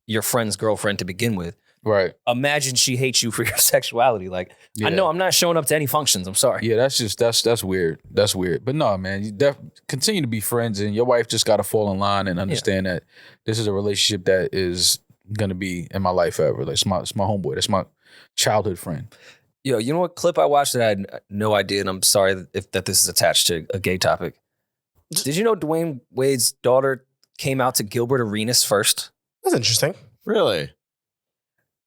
your friend's girlfriend to begin with. Right. Imagine she hates you for your sexuality. Like, I know I'm not showing up to any functions. I'm sorry. Yeah, that's weird. That's weird. But no, man, you continue to be friends, and your wife just got to fall in line and understand that this is a relationship that is going to be in my life forever. Like, it's my homeboy. That's my childhood friend. Yo, you know what clip I watched that I had no idea, and I'm sorry that this is attached to a gay topic. Did you know Dwayne Wade's daughter came out to Gilbert Arenas first? That's interesting. Really?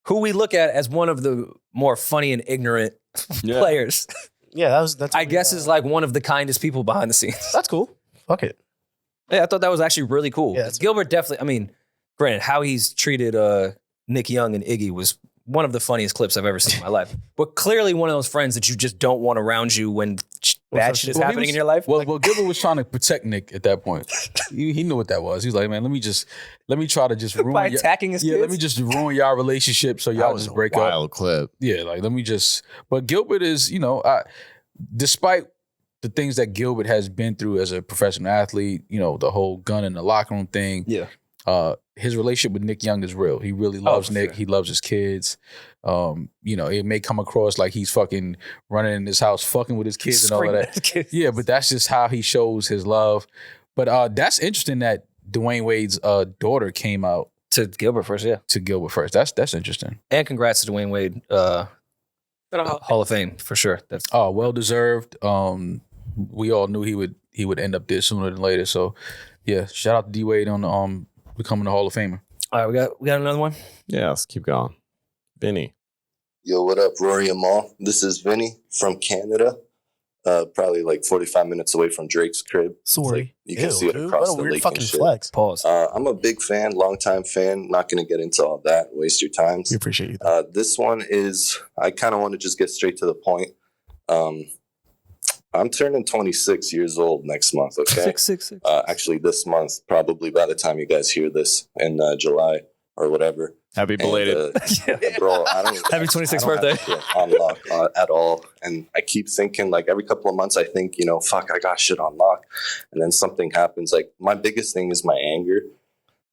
Who we look at as one of the more funny and ignorant players. Yeah, that's. I guess is like one of the kindest people behind the scenes. That's cool. Fuck it. Yeah, I thought that was actually really cool. Yeah, Gilbert definitely. I mean, granted, how he's treated Nick Young and Iggy was one of the funniest clips I've ever seen in my life. But clearly one of those friends that you just don't want around you when bad shit is happening in your life. Well, Gilbert was trying to protect Nick at that point. He knew what that was. He was like, man, let me try to just ruin by attacking his kids? let me just ruin y'all relationship so y'all just break up. Wild clip. Yeah, like let me just. But Gilbert is, despite the things that Gilbert has been through as a professional athlete, you know, the whole gun in the locker room thing. Yeah. His relationship with Nick Young is real. He really loves Nick. Sure. He loves his kids. You know, it may come across like he's fucking running in his house, fucking with his kids and all of that. Yeah, but that's just how he shows his love. But that's interesting that Dwayne Wade's daughter came out To Gilbert first, yeah. to Gilbert first. That's interesting. And congrats to Dwayne Wade, Hall of Fame for sure. That's Well deserved. We all knew he would end up there sooner than later. So yeah, shout out to D Wade on becoming a Hall of Famer. all right. We got another one. Yeah, let's keep going. Vinny. Yo, what up, Rory and Mal? This is Vinny from Canada. Probably like 45 minutes away from Drake's crib. Sorry. Like, you can see it dude, across what a the weird lake fucking and shit. flex. Pause. I'm a big fan, longtime fan. Not going to get into all that. Waste your time. We appreciate you. This one is, I kind of want to just get straight to the point. I'm turning 26 years old next month, okay? 666. Actually, this month, probably by the time you guys hear this in July or whatever. Happy belated. And, bro, I don't. Happy 26th I don't birthday. have shit on lock at all. And I keep thinking, like, every couple of months, I think, you know, fuck, I got shit on lock. And then something happens. Like, my biggest thing is my anger.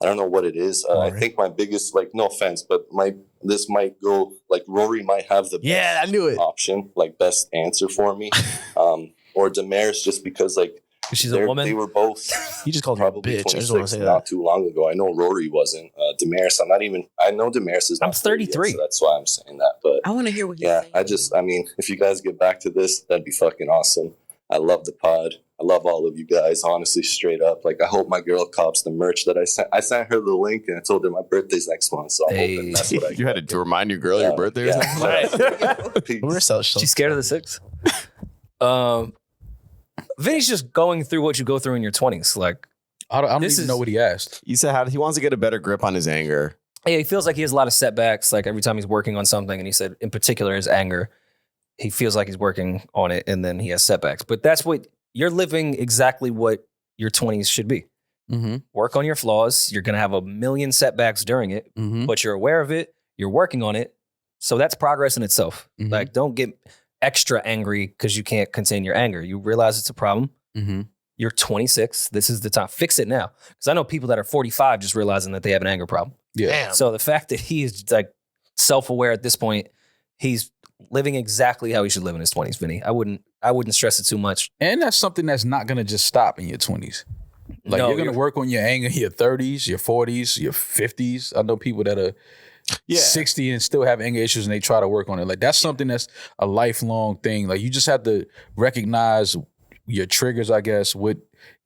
I don't know what it is. I think my biggest, like, no offense, but this might go, like, Rory might have the Yeah, I knew it. option, like, best answer for me. Or Demaris, just because, like, She's a woman. they were both You just called her a probably bitch. I just want to 26 say not that. too long ago. I know Rory wasn't. Demaris, I know Demaris is not I'm 30 yet, 33. so that's why I'm saying that. But I want to hear what you're yeah, saying. I mean, if you guys get back to this, that'd be fucking awesome. I love the pod. I love all of you guys, honestly, straight up. Like, I hope my girl cops the merch that I sent. I sent her the link and I told her my birthday's next month, so I'm hoping that's what I You had to remind your girl your birthday or something? Right. Peace. We're so She's scared of the 6. Vinny's just going through what you go through in your 20s. Like, I don't This even is- know what he asked. He said he wants to get a better grip on his anger. yeah, he feels like he has a lot of setbacks. Like every time he's working on something, and he said, in particular, his anger, he feels like he's working on it, and then he has setbacks. But that's what you're living exactly what your 20s should be. Mm-hmm. Work on your flaws. You're gonna have a million setbacks during it, Mm-hmm. but you're aware of it. You're working on it. So that's progress in itself. Mhm. Like, don't get extra angry because you can't contain your anger. You realize it's a problem. Mm-hmm. You're 26. This is the time. Fix it now. Because I know people that are 45 just realizing that they have an anger problem. Yeah. Damn. So the fact that he is like self-aware at this point, he's living exactly how he should live in his 20s, Vinny. I wouldn't stress it too much. And that's something that's not gonna just stop in your 20s. Like, No, you're gonna work on your anger in your 30s, your 40s, your 50s. I know people that are 60 and still have anger issues and they try to work on it. Like, that's something that's a lifelong thing. Like, you just have to recognize your triggers, I guess, what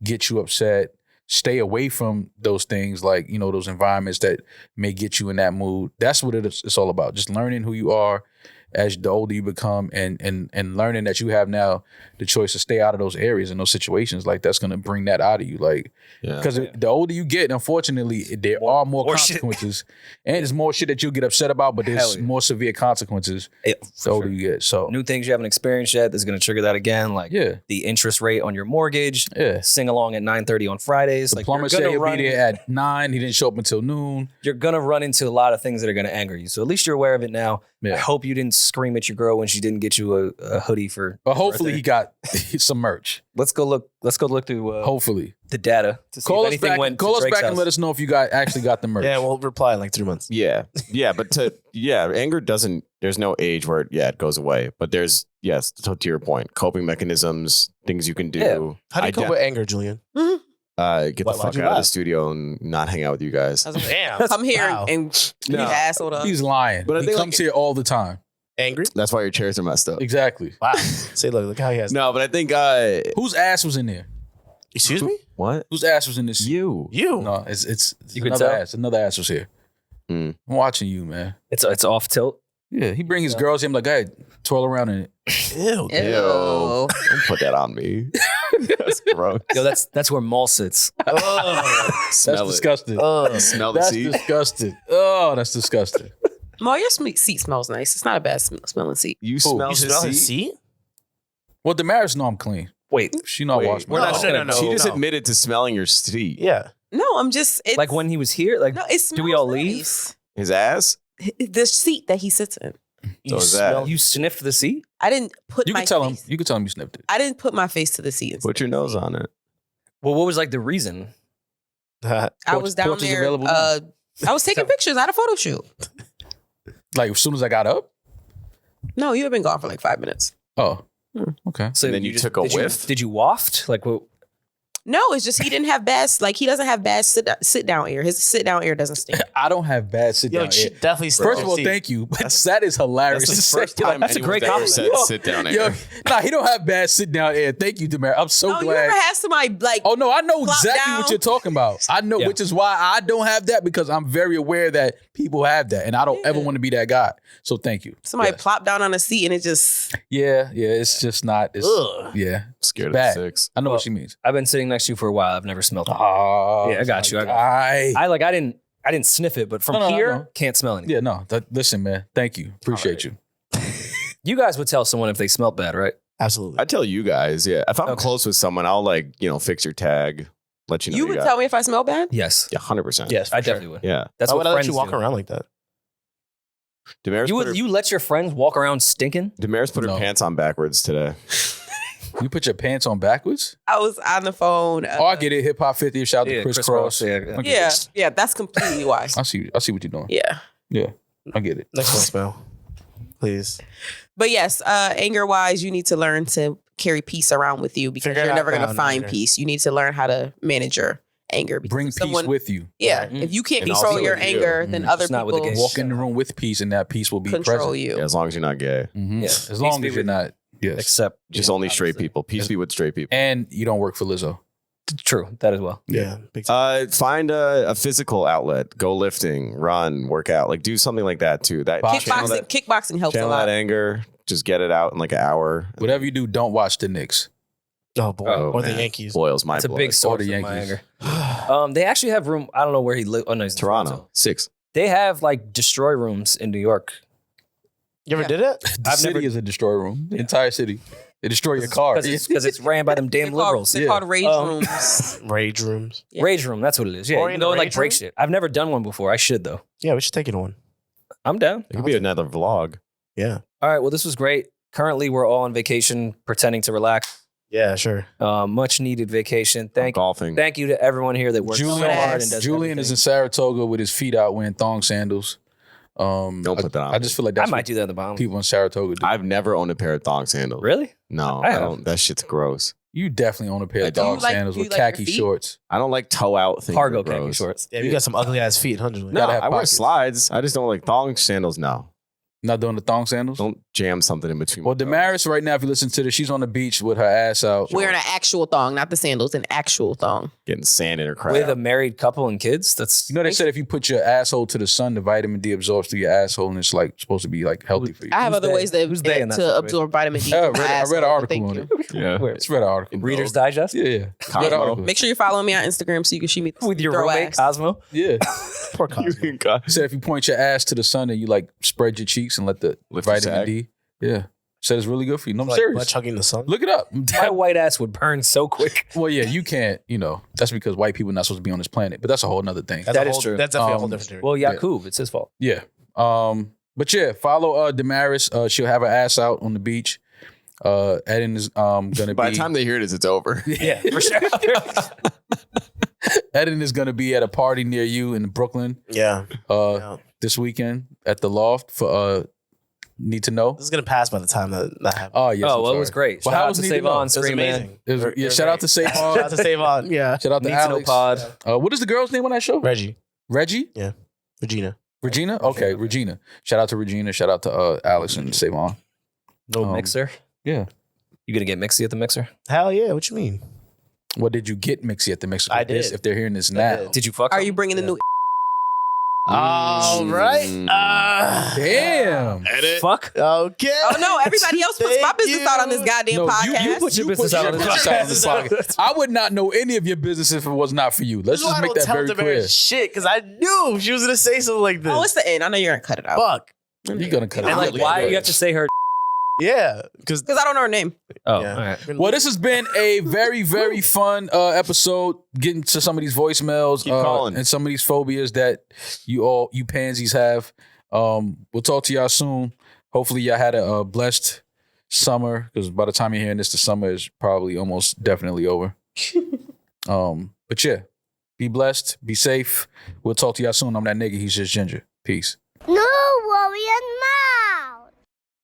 get you upset. Stay away from those things, like, you know, those environments that may get you in that mood. That's what it's all about. Just learning who you are as the older you become, and learning that you have now the choice to stay out of those areas and those situations. Like, that's gonna bring that out of you. Like, because the older you get, unfortunately, there are more consequences, and there's more shit that you'll get upset about, but there's more severe consequences the older you get. So new things you haven't experienced yet that's going to trigger that again. Like the interest rate on your mortgage. Sing along at 9:30 on Fridays. The like, plumber said he'll be there at 9. He didn't show up until noon. You're gonna run into a lot of things that are gonna anger you. So at least you're aware of it now. I hope you didn't scream at your girl when she didn't get you a hoodie for. But hopefully he got some merch. Let's go look through. Hopefully the data to see call if us anything back. went. Call to us Drake's back and house. let us know if you actually got the merch. Yeah, we'll reply in like 3 months. Yeah. But anger doesn't, there's no age where it goes away. But there's, to your point, coping mechanisms, things you can do. Yeah. How do you cope with anger, Julian? Get the Why'd fuck you out of the laugh? studio and not hang out with you guys. I was like, Damn. come here Wow. and No. you asshole up. He's lying. But I He think, comes here all the time. Angry? That's why your chairs are messed up. Exactly. Wow. Say, look how he has. No, but I think Whose ass was in there? Excuse me? what? Whose ass was in this? You. No, it's You can another tell? ass. Another ass was here. I'm watching you, man. It's off tilt. Yeah, he bring his girls in like, hey, twirl around in it. Ew. Ew. Don't put that on me. That's gross. Yo, that's where Maul sits. That's Smell it. disgusting. Smell the That's seat. disgusting. Oh, that's disgusting. Mo, your seat smells nice. It's not a bad smelling seat. You smell, You smell his seat? Well, Demaris know I'm clean. Wait, She know I wash my we're not hands. gonna- She just no. admitted to smelling your seat. Yeah. No, I'm just it's, like when he was here. Like, no, it do we all smells leave? nice. His ass? The seat that he sits in. So is that. You sniffed the seat? I didn't put You my can tell him. face. You can tell him you sniffed it. I didn't put my face to the seat. Put your nose on it. Well, what was like the reason? I was down porch is there. available now. I was taking pictures. I had a photo shoot. Like as soon as I got up. No, you had been gone for like 5 minutes. Oh, okay. So then you took a whiff? Did you waft? Like what? No, it's just he didn't have bad. Like he doesn't have bad sit down air. His sit down air doesn't stink. I don't have bad sit down. Yo, definitely. First of all, thank you. That is hilarious. That's to the say. first time That's a great anyone's ever compliment. said sit down Yo, air. nah, he don't have bad sit down air. Thank you, Demaris. I'm so No, you glad. ever had somebody like? Oh no, I know plop exactly down? what you're talking about. I know, Yeah. which is why I don't have that because I'm very aware that people have that, and I don't ever want to be that guy. So thank you. Somebody Yes. plopped down on a seat and it just. Yeah, it's just not. It's, yeah, Scared of bad. six. I know what she means. I've been sitting next to you for a while. I've never smelled it. Oh, Yeah, I got you. I I didn't sniff it, but from No, I here, know. can't smell anything. yeah, no. Listen, man. Thank you. Appreciate you. You guys would tell someone if they smelled bad, right? Absolutely. I tell you guys, yeah. If I'm Okay. close with someone, I'll fix your tag, let you know. You would tell me if I smell bad? Yes. Yeah, 100%. Yes, I for sure. definitely would. Yeah. That's Why what would I let friends you walk do. around like that? Demaris You put, would her, you let your friends walk around stinking? Demaris put her No. pants on backwards today. You put your pants on backwards? I was on the phone. Oh, I get it. Hip Hop 50. Shout out to Chris Cross. Yeah. I get Yeah, it. yeah, that's completely why. I see what you're doing. Yeah. Yeah, I get it. Next voicemail, please. But yes, anger wise, you need to learn to carry peace around with you because Figure it you're out never going to now, find later. peace. You need to learn how to manage your anger. because Bring if peace someone- with you. Yeah, Right. if you can't And control also your with you. anger, then other Just not with the people gang. Walk in the room with peace, and that peace will be control present. you. Yeah, as long as you're not gay. Mhm. Yeah. As Peace long be as you're with not. Yes. Except Just only straight obviously. people. Peace be with straight people. And you don't work for Lizzo. True, that as well. Yeah. Big time. Find a physical outlet. Go lifting, run, work out. Like do something like that too. That channel Kickboxing helps a channel lot. that anger. Just get it out in like an hour. Whatever you do, don't watch the Knicks. Oh boy, Oh, or the man. Yankees. Boils my It's a blood. big source the of my Yankees. anger. They actually have room. I don't know where he lives. Oh no, he's in Toronto. 6. They have like destroy rooms in New York. You ever did it? The city is a destroy room. The entire city. They destroy your car. Because it's ran by them damn liberals. They're called rage rooms. Rage rooms. Yeah. Rage room, that's what it is. Yeah, Or you in can go a and like rage break room? shit. I've never done one before. I should though. Yeah, we should take it on. I'm down. It could be another vlog. Yeah. All right. Well, this was great. Currently, we're all on vacation, pretending to relax. Yeah, sure. Much needed vacation. Golfing. Thank you to everyone here that works so hard and does Julian is in Saratoga with his feet out wearing thong sandals. Don't put that on. I just feel like I that's might what do that in the bottom. people in Saratoga do. I've never owned a pair of thong sandals. Really? No, I I have. don't. That shit's gross. You definitely own a pair I of don't. thong Do you like- sandals do you with like your khaki feet? shorts. I don't like toe out things. Cargo They're khaki gross. shorts. Yeah, you got some ugly ass feet, 100. No, Gotta have I wear pockets. slides. I just don't like thong sandals. No, Not doing the thong sandals? don't jam something in between. Well, my toes. Demaris right now, if you listen to this, she's on the beach with her ass out. Wearing an actual thong, not the sandals, an actual thong. getting sand in her crap. With a married couple and kids. That's You know, they said if you put your asshole to the sun, the vitamin D absorbs through your asshole, and it's like supposed to be like healthy for you. I have Who's other they? ways to Who's they in that to situation? absorb vitamin D. I from my read an asshole, article thank on you. it. yeah, It's read an article. Reader's Digest. Yeah, yeah. Cosmo. Read an article. Make sure you follow me on Instagram so you can see me With your throw roommate, ass. Cosmo. Yeah. Poor Cosmo. You can He said if you point your ass to the sun and you like spread your cheeks and let the Lift your vitamin sag. D. Yeah. Said it's really good for you. No, I'm Like serious. butt chugging the sun. Look it up. My white ass would burn so quick. Well, yeah, you can't, that's because white people are not supposed to be on this planet, but that's a whole nother thing. That's That a is whole, true. That's definitely a whole Um, different story. Well, Yakub, it's his fault. Yeah. But yeah, follow Demaris. She'll have her ass out on the beach. Eddin is gonna By be the time they hear this, it's over. Yeah, for sure. Eddin is gonna be at a party near you in Brooklyn yeah. Yeah. this weekend at the Loft for Need to Know. This is gonna pass by the time that happens. Oh yes. Oh, I'm well, it sorry. was great. Well, Shout how out was to Need to Save Know? On, It was Scream Man. amazing. It was- They're shout out great. to Save Shout out to Save On. Yeah. Shout out to Need to know Alex. pod. What is the girl's name on that show? Reggie. Reggie? Regina. Regina? Okay, Regina. Shout out to Regina. Shout out to Alex and Save On. Little mixer. Yeah. You gonna get mixy at the mixer? Hell yeah. What you mean? What did you get Mixie at the mixer? I This, did. if they're hearing this now. did. Did you fuck? Are you bringing the new? All right. Damn. Edit. Fuck. Okay. Oh no! Everybody else puts my Thank business out on this you. goddamn No, podcast. you put your business out on this podcast. I would not know any of your business if it was not for you. Let's just make that very clear. Shit, because I knew she was gonna say something like this. Oh, it's the end. I know you're gonna cut it out. Fuck. You're gonna cut it And out. like, why you have to say her? Yeah, because Because I don't know her name. Oh, yeah. all right. Well, this has been a very, very fun episode. Getting to some of these voicemails Keep calling. and some of these phobias that you pansies have. We'll talk to y'all soon. Hopefully y'all had a blessed summer, because by the time you're hearing this, the summer is probably almost definitely over. But yeah, be blessed, be safe. We'll talk to y'all soon. I'm that nigga. He's just Ginger. Peace. NewRoryNMal.